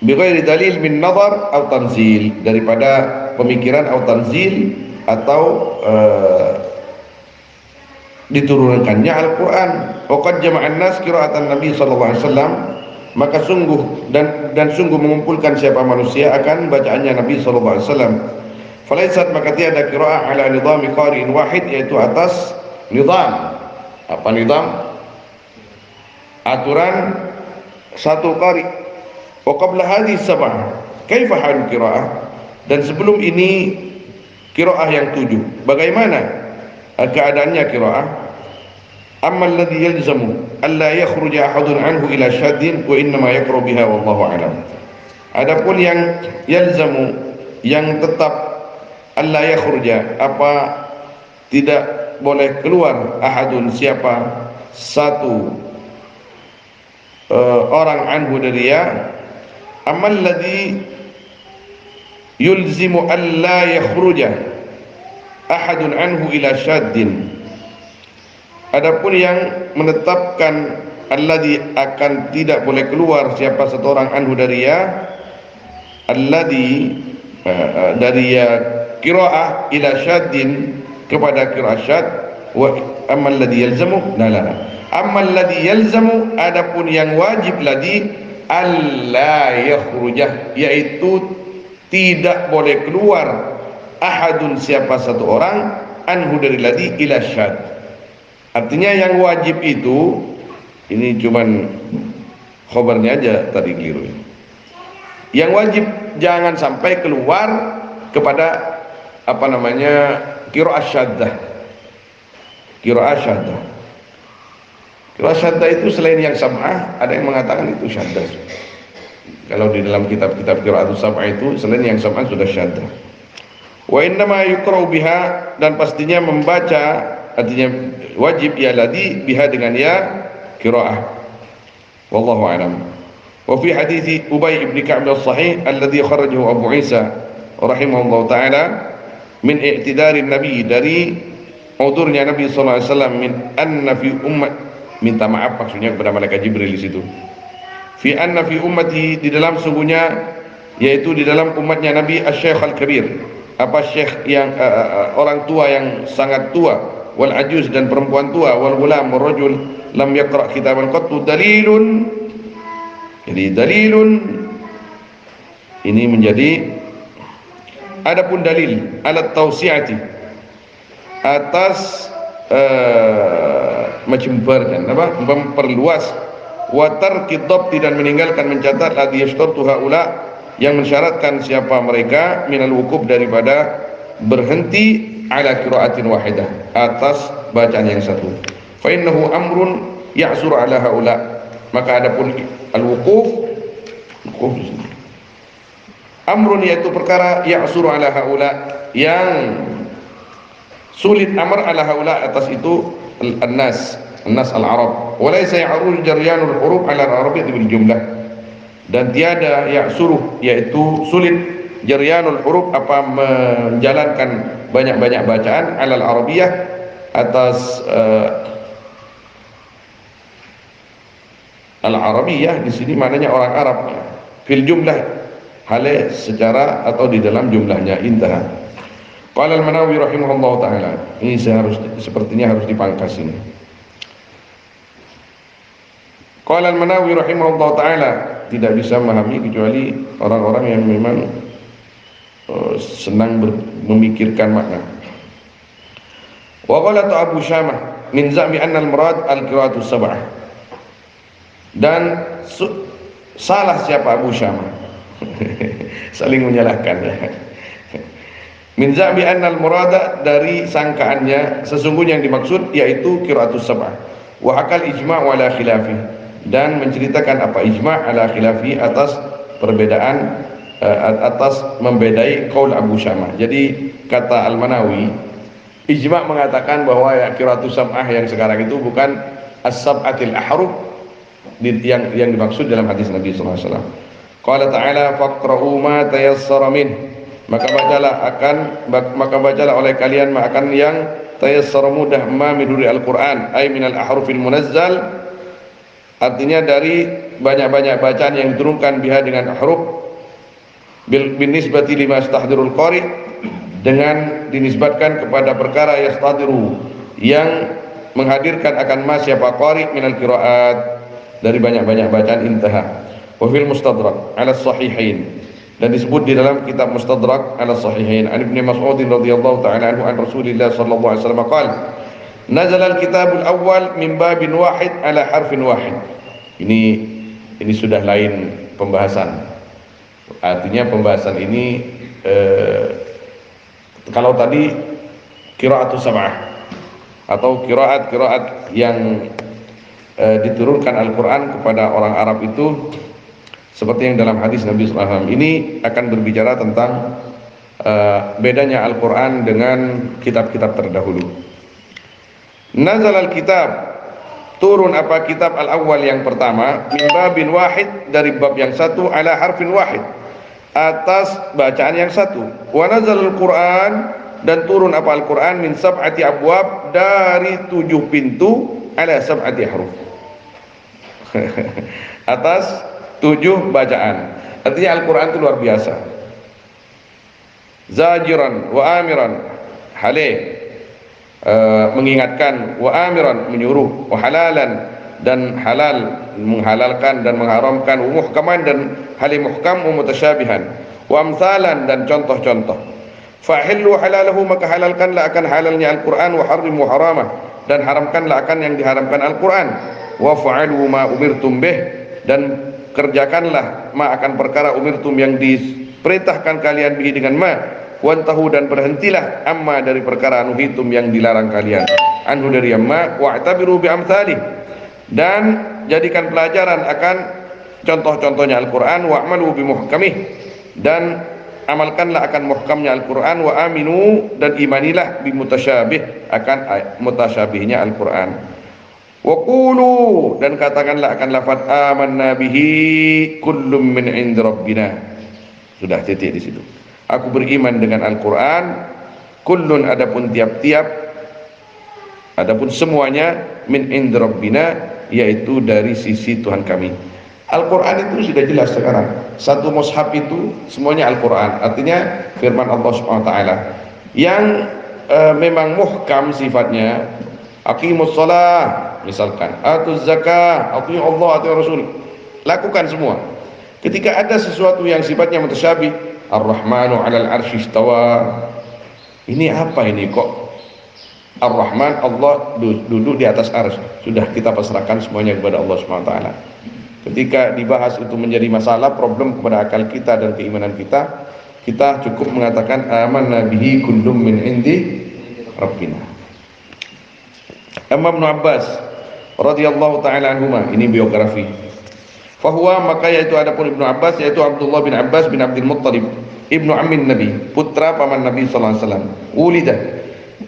S1: Bighairi dalil min nazar atau tanzil, daripada pemikiran atau tanzil atau diturunkannya Al-Quran. Waqad jama'an nas qira'atan Nabi sallallahu alaihi wasallam, maka sungguh dan sungguh mengumpulkan siapa manusia akan bacaannya Nabi sallallahu alaihi wasallam. Falaisat, maka tiada qira'ah ala nizami qari'in wahid, yaitu atas nizam. Apa nizam? Aturan satu qari'. Wa qabla hadhihi sab'ah kaifa halul qira'ah, dan sebelum ini qira'ah yang 7, bagaimana keadaannya qira'ah? Amma alladhi yalzamu alla yakhruja ahadun anhu ila syaddin wa innama yaqra biha wallahu a'lam. Adapun yang yalzamu, yang tetap, alla yakhruja, apa tidak boleh keluar, ahadun, siapa, satu orang, anhu, dari dia. Amma alladhi yulzimu alla yakhruja ahadun anhu ila syaddin, Adapun yang menetapkan alladzi akan tidak boleh keluar siapa satu orang anhu dari ya, alladzi dari ya qiraah ila syaddin kepada qiraah syad, wa amma alladzi yalzamu la. Amma alladzi yalzamu, adapun yang wajib ladzi alla yakhrujah, yaitu tidak boleh keluar ahadun siapa satu orang anhu dari ladzi ila syad. Artinya yang wajib itu, ini cuman khobarnya aja tadi keliru. Yang wajib jangan sampai keluar kepada apa namanya qiraah syaddah. Qiraah syaddah. Qiraah syaddah itu selain yang sab'ah, ada yang mengatakan itu syaddah. Kalau di dalam kitab-kitab qiraatus sab'ah itu selain yang sab'ah sudah syaddah. Wa innama yuqra'u biha, dan pastinya membaca, artinya wajib ya ladzi biha dengan ya qiraah. Wallahu a'lam. Wa fi hadits Ubay ibn Ka'b as-sahih alladhi kharajahu Abu Isa rahimahullahu taala min i'tidari Nabi, dari udurnya Nabi sallallahu alaihi wasallam, min anna fi ummat, minta maaf maksudnya kepada malaikat Jibril di situ. Fi anna fi ummati, di dalam sungguhnya, yaitu di dalam umatnya Nabi, asy-syekh al-kabir, apa syekh yang orang tua yang sangat tua, wal ajuz, dan perempuan tua, wal gulam rajul lam yaqra kitaban qattu, dalilun. Jadi dalilun ini menjadi, adapun dalil alat tausiati, atas menjembarkan apa, memperluas, wa tarki dhabti, dan meninggalkan mencatat, ladzi yashtartu haula, yang mensyaratkan siapa mereka, minal wukuf, daripada berhenti ala qiraatin wahidah, atas bacaan yang satu. Fa innahu amrun ya'suru ala haula, maka adapun al-wukuf amrun, yaitu perkara, ya'suru ala haula, yang sulit, amr ala haula, atas itu an-nas al-arab, wa laysa ya'rul jaryanul huruf ala al-arabiyyah bil jumlah, dan tiada ya'suru, yaitu sulit, jaryanul huruf, apa menjalankan banyak-banyak bacaan, ala al-arabiyyah, atas al-arabiyyah di sini maknanya orang Arab, fil jumlah, hale secara atau di dalam jumlahnya. Intaha. Qala al-Manawi rahimahullahu taala, ini sepertinya harus dipangkas ini. Qala al-Manawi rahimahullahu taala, tidak bisa memahami kecuali orang-orang yang memang senang memikirkan makna. Wa qala Abu Syamah min za'mi anna al-murad al-qira'atu sab'ah, dan salah siapa Abu Syamah saling menyalahkan. Min za'mi anna al-murada, dari sangkaannya sesungguhnya yang dimaksud yaitu qira'atus sab'ah, wa akal ijma' wa la khilafi, dan menceritakan apa ijma' ala khilafi, atas perbedaan, atas membedai qaul Abu Syamah. Jadi kata Al-Manawi, ijma' mengatakan bahwa ya qira'atus sab'ah yang sekarang itu bukan as-sab'atil ahruf yang dimaksud dalam hadis Nabi sallallahu alaihi wasallam. Qala ta'ala faqra'u ma tayassara min, maka bacalah oleh kalian akan yang tayassara, mudah, ma min al-Qur'an, ay min al-ahrufil munazzal, artinya dari banyak-banyak bacaan yang diturunkan biha dengan huruf, bin nisbati lima yastahdirul qari, dengan dinisbatkan kepada perkara yastahdiru, yang menghadirkan akan ma siapa qari, minal qiraat, dari banyak-banyak bacaan. Intaha. Wa fil mustadrak ala sahihain, dan disebut di dalam kitab mustadrak ala sahihain, an Ibnu Mas'ud radhiyallahu ta'ala anhu an Rasulillah sallallahu alaihi wasallam qala nazala al-kitabul awwal min babin wahid ala harfin wahid. Ini sudah lain pembahasan. Artinya pembahasan ini kalau tadi qira'atus sab'ah atau qiraat yang diturunkan Al-Quran kepada orang Arab itu seperti yang dalam hadis Nabi SAW, ini akan berbicara tentang bedanya Al-Quran dengan kitab-kitab terdahulu. Nazal al-kitab, turun apa kitab al-awwal yang pertama, min babin wahid, dari bab yang satu, ala harfin wahid, atas bacaan yang satu. Wa nazal al-Quran dan turun apa Al-Quran min sab'ati abwab, dari 7 pintu, ala sab'ati huruf, atas 7 bacaan. Artinya Al-Quran itu luar biasa. Zajiran wa amiran, halih, mengingatkan, wa amiran, menyuruh, wa halalan, dan halal, menghalalkan dan mengharamkan, wa muhkaman, dan halih muhkam, wa mutasyabihan, wa amsalan, dan contoh-contoh. Fahillu halalahu, maka halalkanlah akan halalnya Al-Quran, wa harrimu haramah, dan haramkanlah akan yang diharamkan Al-Quran. Wa fa'alu ma umirtum bih, dan kerjakanlah ma akan perkara umirtum yang diperintahkan kalian bihi dengan ma, wantahu, dan berhentilah amma dari perkara nuhitum yang dilarang kalian anhu dari amma, wa'tabiru bi amsalih, dan jadikan pelajaran akan contoh-contohnya Al-Quran, wa'malu bi muhkamih, dan amalkanlah akan muhkamnya Al-Quran, wa aminu, dan imanilah bi mutasyabih, akan mutasyabihnya Al-Quran. Wa qulu, dan katakanlah akan lafaz amanna bihi kullum min indi rabbina. Sudah, titik di situ. Aku beriman dengan Al-Quran, kullun, adapun tiap-tiap, adapun semuanya, min indi rabbina, yaitu dari sisi Tuhan kami. Al-Quran itu sudah jelas sekarang. Satu mushaf itu semuanya Al-Quran. Artinya firman Allah Subhanahu wa taala yang memang muhkam sifatnya. Aqimus shalah, misalkan, atuz zakah, atii'u Allah, atii'u Rasul. Lakukan semua. Ketika ada sesuatu yang sifatnya mutasyabih, Ar-Rahmanu 'alal 'arsy istawa. Ini apa ini kok? Ar-Rahman, Allah duduk di atas arsy. Sudah, kita pasrahkan semuanya kepada Allah Subhanahu wa taala. Ketika dibahas itu menjadi masalah, problem kepada akal kita dan keimanan kita, kita cukup mengatakan amanna bihi kullum min indi rabbina. Ibnu Abbas radhiyallahu taala anhuma, ini biografi. Fahuwa, maka yaitu adapun Ibnu Abbas, yaitu Abdullah bin Abbas bin Abdul Muttalib, ibnu ammin Nabi, putra paman Nabi sallallahu alaihi wasallam. Ulida,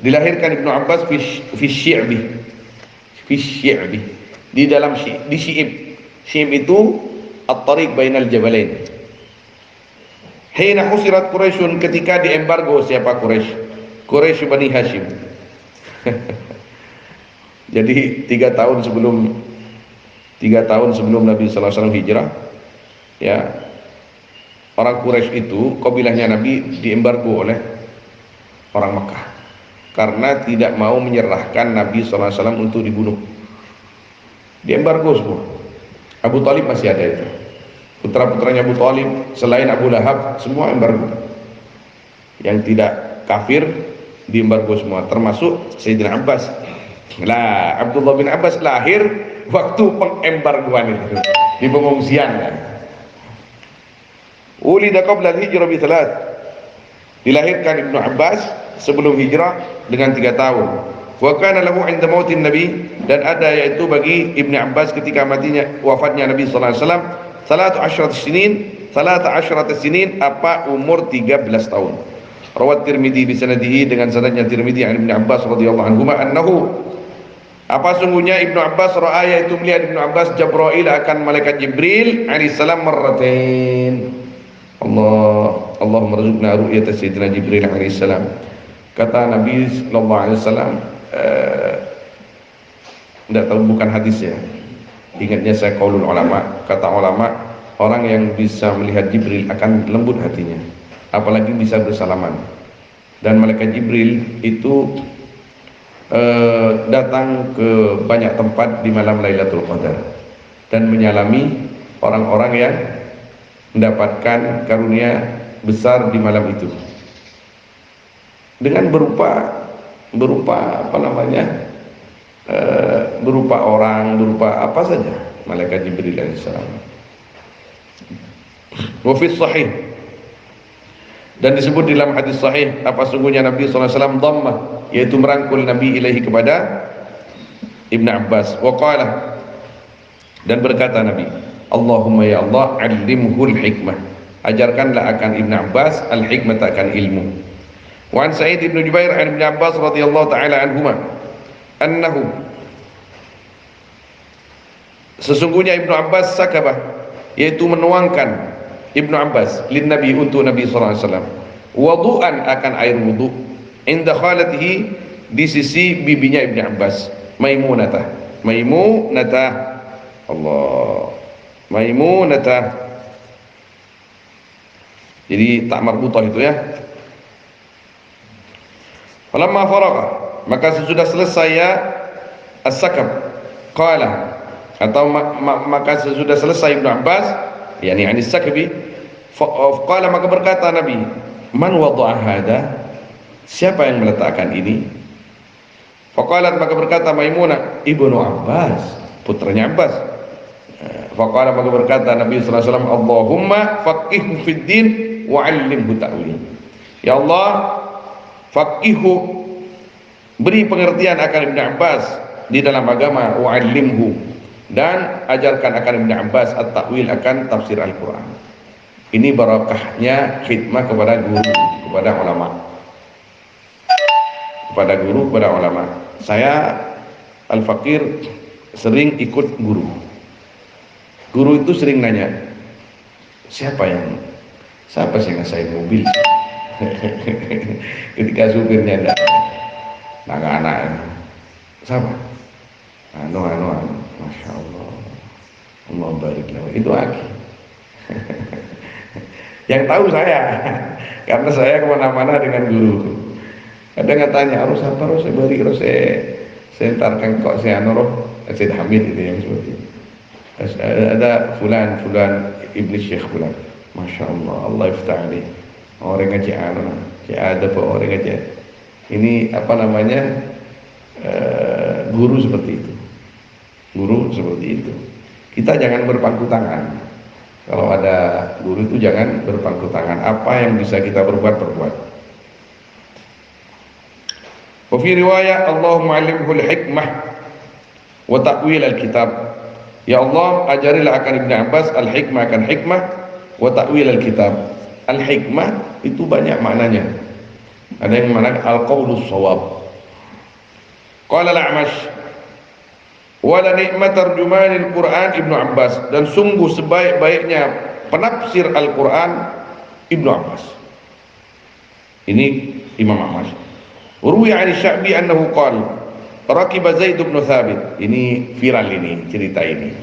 S1: dilahirkan Ibnu Abbas fi syi'bi, di dalam di Syi'ib. Syi'ib itu at-tariq bainal jabalain. Hina husirat Quraisyun, ketika diembargo siapa Quraisy? Quraisy Bani Hashim. Jadi 3 tahun sebelum Nabi sallallahu alaihi wasallam hijrah, ya, orang Quraisy itu, kabilahnya Nabi, diembargo oleh orang Mekah karena tidak mau menyerahkan Nabi sallallahu alaihi wasallam untuk dibunuh. Diembargo semua. Abu Talib masih ada itu. Putra-putranya Abu Talib selain Abu Lahab semua embargo. Yang tidak kafir diembargo semua, termasuk Sayyidina Abbas. Lah, Abdullah bin Abbas lahir waktu pengembargoan itu, di pengungsian. Ulida qabla al-hijrah bi 3. Dilahirkan Ibnu Abbas sebelum hijrah dengan 3 tahun. Wa kana lahu 'inda mautin Nabi, dan ada yaitu bagi Ibnu Abbas ketika matinya, wafatnya Nabi sallallahu alaihi wasallam, 13 sinin, apa umur 13 tahun. Rawat Tirmidzi bi sanadihi, dengan sanadnya Tirmidzi an Ibnu Abbas radhiyallahu anhu annahu, apa sungguhnya Ibnu Abbas ra'a, yaitu melihat Ibnu Abbas Jibril, akan malaikat Jibril alaihissalam marratain. Allahumma rzuqna ru'yata sayyidina Jibril alaihissalam. Kata Nabi sallallahu alaihi wasallam, tidak tahu, bukan hadis ya, ingatnya saya qaulul ulama, kata ulama, orang yang bisa melihat Jibril akan lembut hatinya, apalagi bisa bersalaman. Dan malaikat Jibril itu datang ke banyak tempat di malam Lailatul Qadar dan menyalami orang-orang yang mendapatkan karunia besar di malam itu dengan berupa apa namanya, berupa orang, berupa apa saja, malaikat Jibril alaihissalam. Wa fi sahih, dan disebut dalam hadis sahih, apa sungguhnya Nabi sallallahu alaihi wasallam dhamma, yaitu merangkul Nabi ilaihi kepada Ibnu Abbas. Wa qala, dan berkata Nabi, Allahumma ya Allah, alimhul hikmah, ajarkanlah akan Ibnu Abbas al-hikmah, akan ilmu. Wa an Sa'id bin Jubair an Ibnu Abbas radhiyallahu taala anhuma annahu, sesungguhnya Ibnu Abbas sakabah, yaitu menuangkan Ibnu Abbas lin Nabi, untuk Nabi sallallahu alaihi wasallam, wudu'an, akan air wudu, inda khalatihi, di sisi bibinya Ibnu Abbas, Maimunatah Allah, Maimunatah. Jadi tak marbutah itu ya. Falamma faraga, maka sesudah selesai ya as-sakab, qala, atau maka sesudah selesai Ibnu Abbas, yakni anis sakbi, qala, maka berkata Nabi, man wada'a hada, siapa yang meletakkan ini? Faqalat, maka berkata Maimunah, Ibnu Abbas, putranya Abbas. Faqala, maka berkata Nabi sallallahu alaihi wasallam, Allahumma faqihhu fid din wa 'allimhu ta'wil. Ya Allah, faqihhu, beri pengertian akan Ibnu Abbas di dalam agama, wa 'allimhu, dan ajarkan akan Ibnu Abbas at-ta'wil, akan tafsir Al-Qur'an. Ini barakahnya khidmah kepada guru, kepada ulama. Kepada guru, kepada ulama. Saya Al-Fakir sering ikut guru. Guru itu sering nanya, siapa sih yang ngesain mobil? Ketika supirnya ada anak-anak, siapa? Anu, Masya Allah, Allah barik lahu. Itu lagi. Yang tahu saya, karena saya kemana-mana dengan guru. Kadang tanya, harus apa, harus saya beri, harus saya entarkan kok saya roh, saya hamid, itu yang seperti itu. Ada fulan ibni syekh fulan, Masya Allah, Allah iftah alaih, orang ngaji ada orang ngaji. Ini apa namanya, guru seperti itu. Guru seperti itu. Kita jangan berpangku tangan. Kalau ada guru itu jangan berpangku tangan. Apa yang bisa kita berbuat. Wa fi riwayat, Allahumma 'allimhu al-hikmah wa ta'wil al-kitab. Ya Allah, ajarilah akan Ibnu Abbas al-hikmah, akan hikmah, wa ta'wil al-kitab. Al-hikmah itu banyak maknanya. Ada yang makna al-qaulus shawab. Qala al-A'mash, wa la ni'mat tarjumanil Qur'an Ibnu Abbas, dan sungguh sebaik-baiknya penafsir Al-Qur'an Ibnu Abbas. Ini Imam Ahmad. Urwi 'an Sya'bi annahu qala raqiba Zaid bin Thabit. Ini viral, ini cerita ini.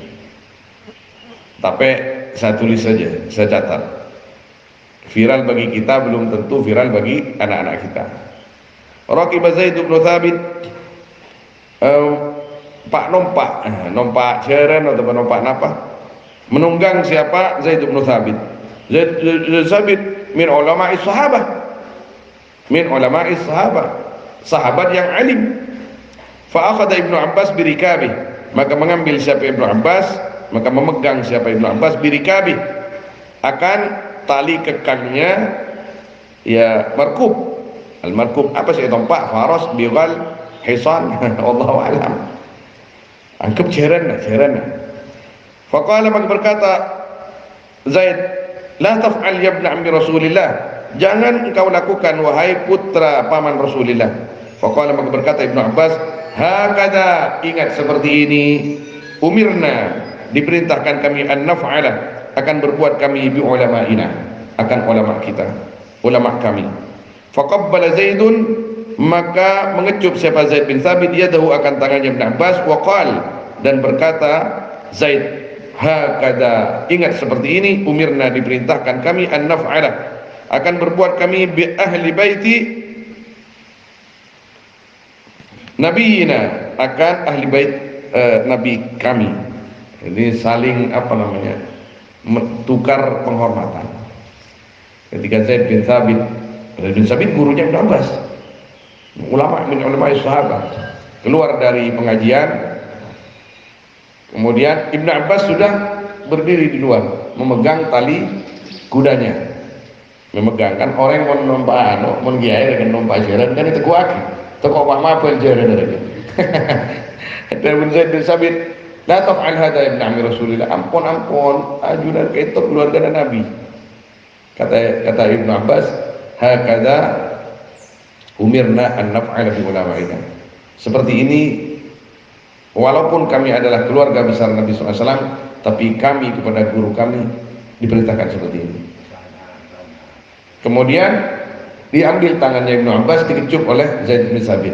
S1: Tapi saya tulis saja, saya catat. Viral bagi kita belum tentu viral bagi anak-anak kita. Raqiba Zaid bin Thabit, Pak nompak ceren atau nompak napa, menunggang siapa? Zaid bin Thabit. Zaid Thabit min ulama'is sahabah, sahabat yang alim. Fa akhadha Ibnu Abbas birikabi, maka mengambil siapa Ibnu Abbas, maka memegang siapa Ibnu Abbas birikabi, akan tali kekangnya, ya markub. Al-markub apa sih? Tompak, faras, bighal, hisan, wallahu a'lam. Anggap jeren. Faqala, maka berkata Zaid, la taf'al ya ibn ammi Rasulillah, jangan engkau lakukan wahai putra paman Rasulillah. Faqala, maka berkata Ibnu Abbas, hakada, ingat seperti ini, umirna, diperintahkan kami, an naf'ala, akan berbuat kami, bi ulama'ina, akan ulama kita, ulama kami. Faqabbala Zaidun, maka mengecup siapa Zaid bin Thabit yadahu, akan tangannya Ibnu Abbas. Waqal, dan berkata Zaid, hakada, ingat seperti ini, umirna, diperintahkan kami, an naf'ala, akan berbuat kami, bi ahli baiti nabiyina, akan ahli bait nabi kami. Ini saling apa namanya, tukar penghormatan. Ketika Zaid bin Thabit gurunya Ibnu Abbas, ulama min ulama sahabat, keluar dari pengajian, kemudian Ibnu Abbas sudah berdiri di luar memegang tali kudanya, memegang, kan orang yang mau nompa mau giai dengan nompa jalan kan itu kuaki toko apa jalan dari dan Zaid bin Thabit, la taf'al hada ibn ammi Rasulillah, ampun ajudan itu keluarga Nabi. Kata Ibnu Abbas, hakada umirna an naf'ala bi ulama'ina, seperti ini, walaupun kami adalah keluarga besar Nabi SAW, tapi kami kepada guru kami diperintahkan seperti ini. Kemudian Diambil tangannya Ibnu Abbas, dikecup oleh Zaid bin Sabit.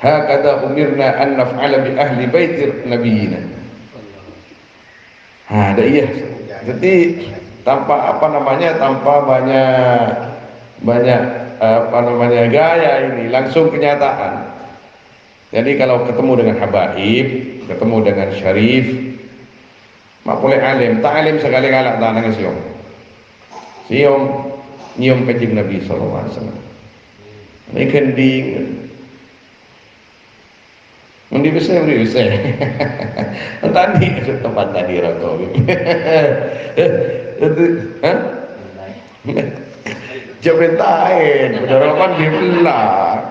S1: Hakadha umirna an naf'ala bi ahli baiti nabiyina. Ada iya. Jadi tanpa banyak gaya ini, langsung kenyataan. Jadi kalau ketemu dengan habaib, ketemu dengan syarif, mak boleh alim, tak alim sekali galak tak nang siom. Siom nyium kanjeng Nabi sallallahu alaihi wasallam. Ini kending. Mundi bisa. Tadi tempat tadi rokok. Hah? Jabretain, udah rokan dibelah.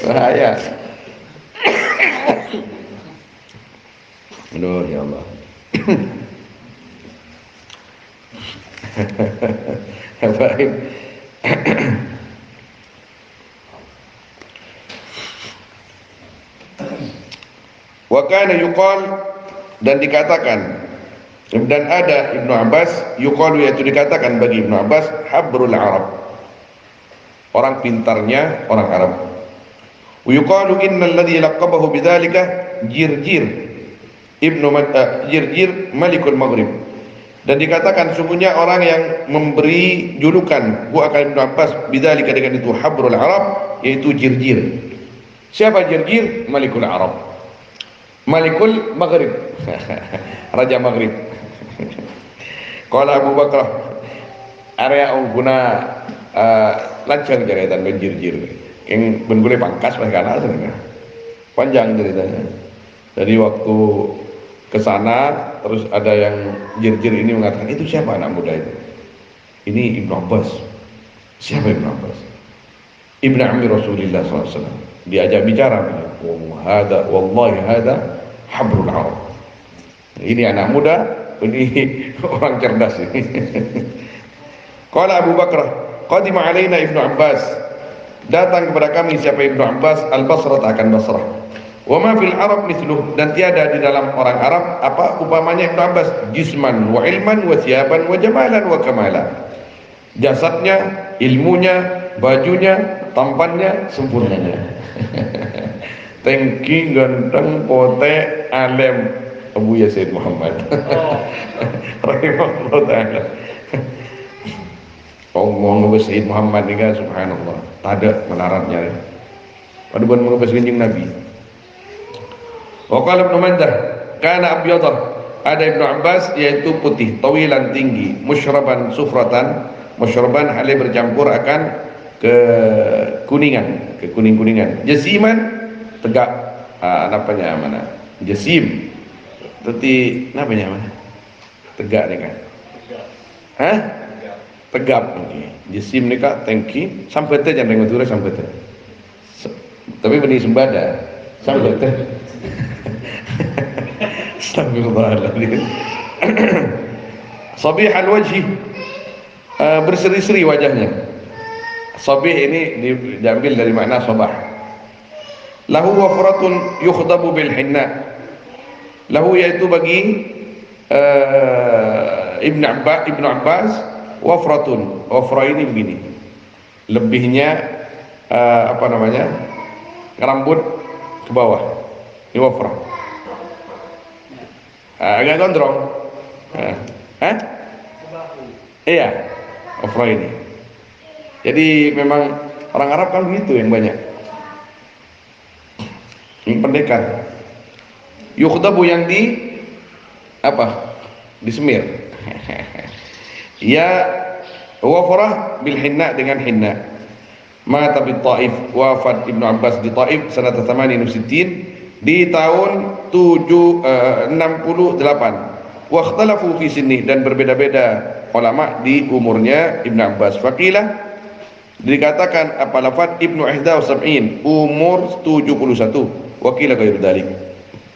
S1: Bahaya. Aduh ya Allah. Baik. Wa kana yuqal, dan dikatakan, dan ada Ibnu Abbas yuqalu, yaitu dikatakan bagi Ibnu Abbas, habrul Arab, orang pintarnya orang Arab. Wa yuqalu innal ladzi laqabahu bidzalika Jirjir Jirjir Malikul Maghrib, dan dikatakan sungguhnya orang yang memberi julukan akan Ibnu Abbas bidzalika dengan itu habrul Arab, yaitu Jirjir. Siapa Jirjir? Malikul Arab, Malikul Maghrib, Raja Maghrib. Qala Abu Bakar area guna lancar ceritanya Jirjir. Yang benggule pangkas mereka sebenarnya. Panjang ceritanya. Jadi waktu ke sana terus ada yang Jirjir ini mengatakan, itu siapa anak muda itu? Ini Ibnu Abbas. Siapa Ibnu Abbas? Ibnu Ammi Rasulullah SAW. Diajak bicara, wallahi hada habrul Arab. Ini anak muda, ini orang cerdas ini. Qala Abu Bakar, qadima alaina Ibnu Abbas, datang kepada kami siapa Ibnu Abbas, al-Basrah, akan Basrah. Wa ma fil Arab mithluh, dan tiada di dalam orang Arab apa upamanya Ibnu Abbas, jisman wa ilman wa thiyaban wa jamalan wa kamalan. Jasadnya, ilmunya, bajunya, tampannya, sempurnanya. Tengki, ganteng, pote, alim, Abu Yasid Muhammad. Rahimahullah ta'ala. Ngomong Abu Sayyid Muhammad ni kan, subhanallah, tak ada melaratnya. Pada bukan mengebas genjing Nabi. Waqala Ibnu Mandah, kana abyadah, ada Ibnu Abbas yaitu putih, tawilan tinggi, musyraban sufratan, musyraban halih bercampur akan ke kuningan, ke kuning-kuningan. Jasiman, tegak, napanya mana? Jasim. Tetapi napanya mana? Tegak ni kan? Hah? Tegap. Okay. Jasim ni kan tengki, sampai te jangan dengar turun sampai te. Tapi benih sembada, sampai te. Astagfirullahaladzim. Sabih al-wajhi, berseri-seri wajahnya. Sabih ini diambil dari makna sabah. Lahu wafratun yukhdabu bil hinna. Lahu yaitu bagi Ibnu Abbas wafratun. Wafra ini begini. Lebihnya apa namanya? Rambut ke bawah. Ini wafra. Agak gondrong. Iya, wafra ini. Jadi memang orang Arab kan begitu yang banyak. Yang pendekar. Yukhdabu yang di apa? Disemir. Ya wafrah bil hinna, dengan hinna. Mata bi Taif, wafat Ibnu Abbas di Taif sanad 68 di tahun 68. Wa ikhtalafu fi sinni, dan berbeda-beda ulama di umurnya Ibnu Abbas. Faqilah, dikatakan apa lafaz Ibnu Ihda wa Sab'in, umur 71. Wakilah ghairu dzalik.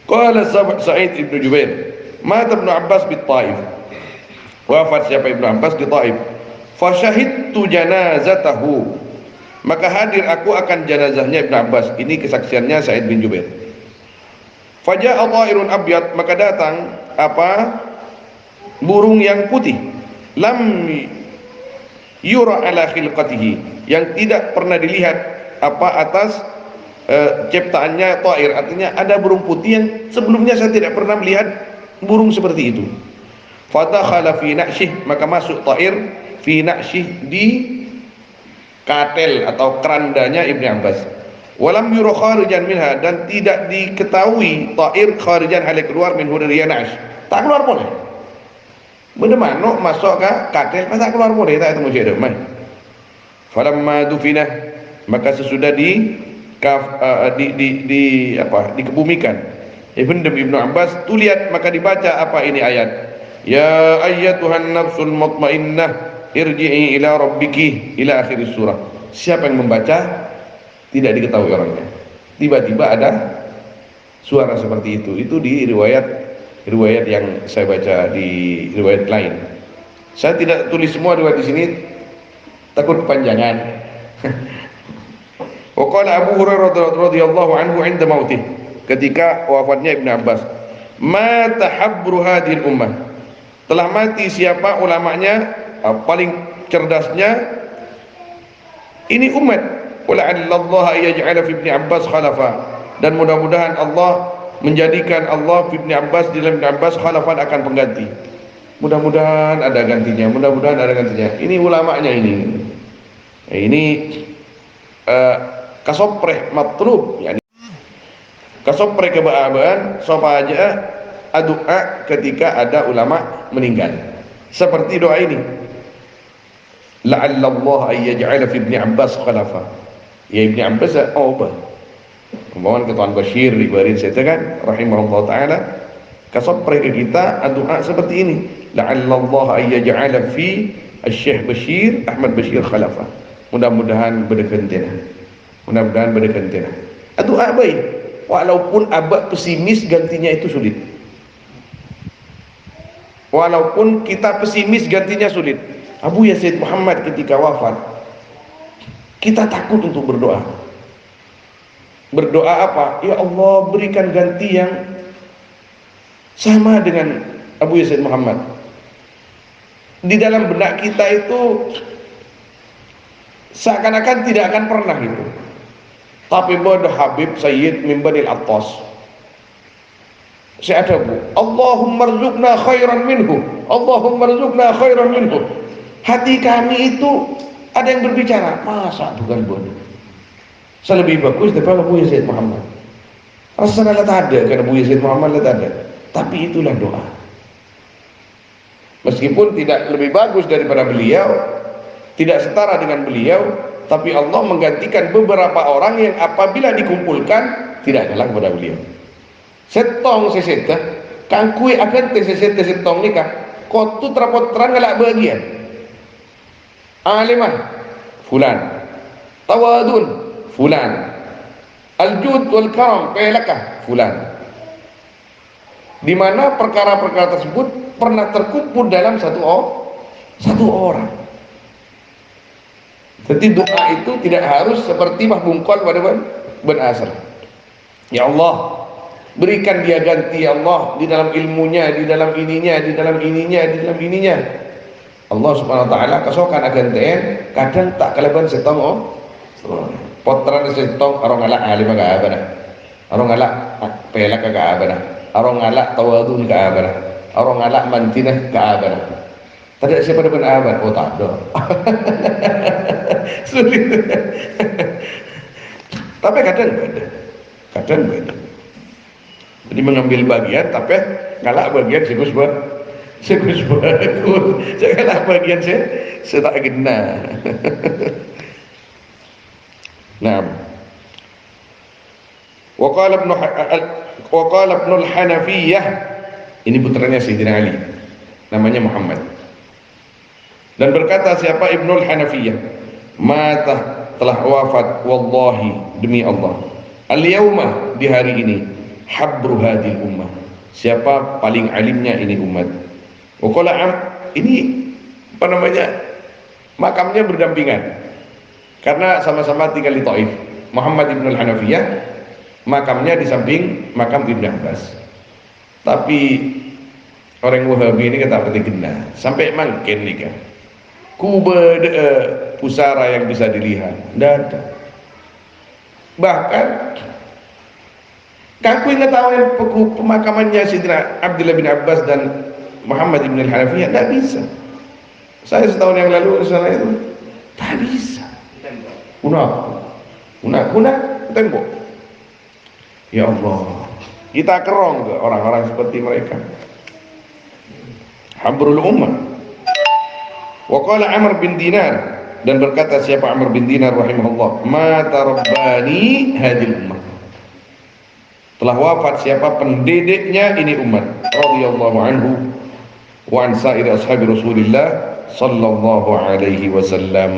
S1: Qala Sa'id Ibnu Jubair, mata Ibnu Abbas di Taif. Wafat siapa Ibnu Abbas di Taif. Fa syahidtu janazatahu, maka hadir aku akan jenazahnya Ibnu Abbas. Ini kesaksiannya Sa'id bin Jubair. Faja'a ta'irun abyad, maka datang apa? Burung yang putih. Lam yura ala khilqatihi, yang tidak pernah dilihat apa atas ciptaannya ta'ir, artinya ada burung putih yang sebelumnya saya tidak pernah melihat burung seperti itu. Fadakhala fi na'syih, maka masuk ta'ir fi na'syih, di katel atau kerandanya Ibnu Abbas. Walam yura kharijan minha, dan tidak diketahui ta'ir kharijan, hal keluar min hudriya na'sh, tak keluar boleh. Benda mana masuk ke katel tak keluar boleh, tak temu syekh mai. Falamma dufina, maka sesudah dikebumikan Ibnu Abbas, tuliat, maka dibaca apa ini ayat, ya ayyatuhan nafsul mutmainnah irji'i ila rabbiki, ila akhir surah. Siapa yang membaca tidak diketahui orangnya, tiba-tiba ada suara seperti itu. Itu di riwayat yang saya baca, di riwayat lain. Saya tidak tulis semua riwayat di sini, takut kepanjangan. Waqala Abu Hurairah radhiyallahu anhu 'inda mautih, ketika wafatnya Ibnu Abbas, ma tahabbru hadhil ummah, telah mati siapa ulamanya paling cerdasnya ini umat. Wala'allallaha yaj'ala fi Ibnu Abbas khalafa, dan mudah-mudahan Allah menjadikan Allah fi Ibnu Abbas, di dalam Ibnu Abbas, khalafan, akan pengganti. Mudah-mudahan ada gantinya, mudah-mudahan ada gantinya. Ini ulamanya ini kasopreh matlub, yani kasopreh kebahagiaan sopa aja doa ketika ada ulama meninggal, seperti doa ini, la'allallah ayyaj'ala fi Ibni Abbas khalafa, ya Ibni Abbas apa kemauan ketuan Bashir ribarin saya kan rahimahullah ta'ala, kasopreh ke kita doa seperti ini, la'allallah ayyaj'ala fi Syekh Bashir Ahmad Bashir khalafa, mudah-mudahan berdekentina, mudah-mudahan berdekentina. Doa baik, walaupun abad pesimis gantinya itu sulit, walaupun kita pesimis gantinya sulit. Abu Yazid Muhammad ketika wafat, kita takut untuk berdoa. Berdoa apa? Ya Allah, berikan ganti yang sama dengan Abu Yazid Muhammad. Di dalam benak kita itu seakan-akan tidak akan pernah gitu. Tapi bodoh Habib Sayyid min Banil Attas, saya ada bu, Allahumma rzuqna khairan minhu, Allahumma rzuqna khairan minhu. Hati kami itu ada yang berbicara, masa bukan bodoh, saya lebih bagus daripada Abu Yazid Muhammad. Rasanya tak ada, karena Abu Yazid Muhammad tak ada. Tapi itulah doa. Meskipun tidak lebih bagus daripada beliau, tidak setara dengan beliau, tapi Allah menggantikan beberapa orang yang apabila dikumpulkan tidak kalah kepada beliau. Setong seseta, kangkui akan seseta setong nikah, kotu terapot terang galak bagian. Alimah, fulan, tawadun, fulan, aljud wal karam, pelakah, fulan. Di mana perkara-perkara tersebut pernah terkumpul dalam satu orang. Jadi doa itu tidak harus seperti mahbungkol pada Ben Asr. Ya Allah, berikan dia ganti, ya Allah, di dalam ilmunya, di dalam ininya, di dalam ininya, di dalam ininya. Allah Subhanahu wa taala kasokan akan ten, kadang tak keleban setong potran setong arong ala alim ka abana. Arong ala pelak ka abana. Arong ala tawadun ka abana. Arong ala mantinah ka abana. Tidak siapa depan abad, oh tak ada. Sulit. Tapi kadang beda. Jadi mengambil bagian, tapi ngalah bagian segus bagus. Saya ngalah bagian saya tak kena. Nah, Waqala Ibnu al-Hanafiyah, ini putranya Sayyidina Ali, namanya Muhammad. Dan berkata siapa Ibnu al-Hanafiyah, mata, telah wafat, wallahi, demi Allah, al-yauma, di hari ini, habru hadil ummah, siapa paling alimnya ini umat. Waqala ini apa namanya, makamnya berdampingan karena sama-sama tinggal di Taif. Muhammad Ibnu al-Hanafiyah makamnya di samping makam Ibnu Abbas. Tapi orang Wahabi ini kata peti kena sampai mangkin nikah. pusara yang bisa dilihat, tidak ada. Bahkan aku ingat awal pemakamannya Sidra Abdullah bin Abbas dan Muhammad bin Al-Hanafiyah, tidak bisa. Saya setahun yang lalu ke sana itu, tak bisa. Kuna tembok. Ya Allah, kita kerong ke orang-orang seperti mereka. Habrul ummah. Wa qala Amr bin Dinar, dan berkata siapa Amr bin Dinar rahimahullah, ma tarabbani hadil ummah. Telah wafat siapa pendidiknya ini umat, radhiyallahu anhu wa an sa'iri ashabi Rasulillah sallallahu alaihi wasallam.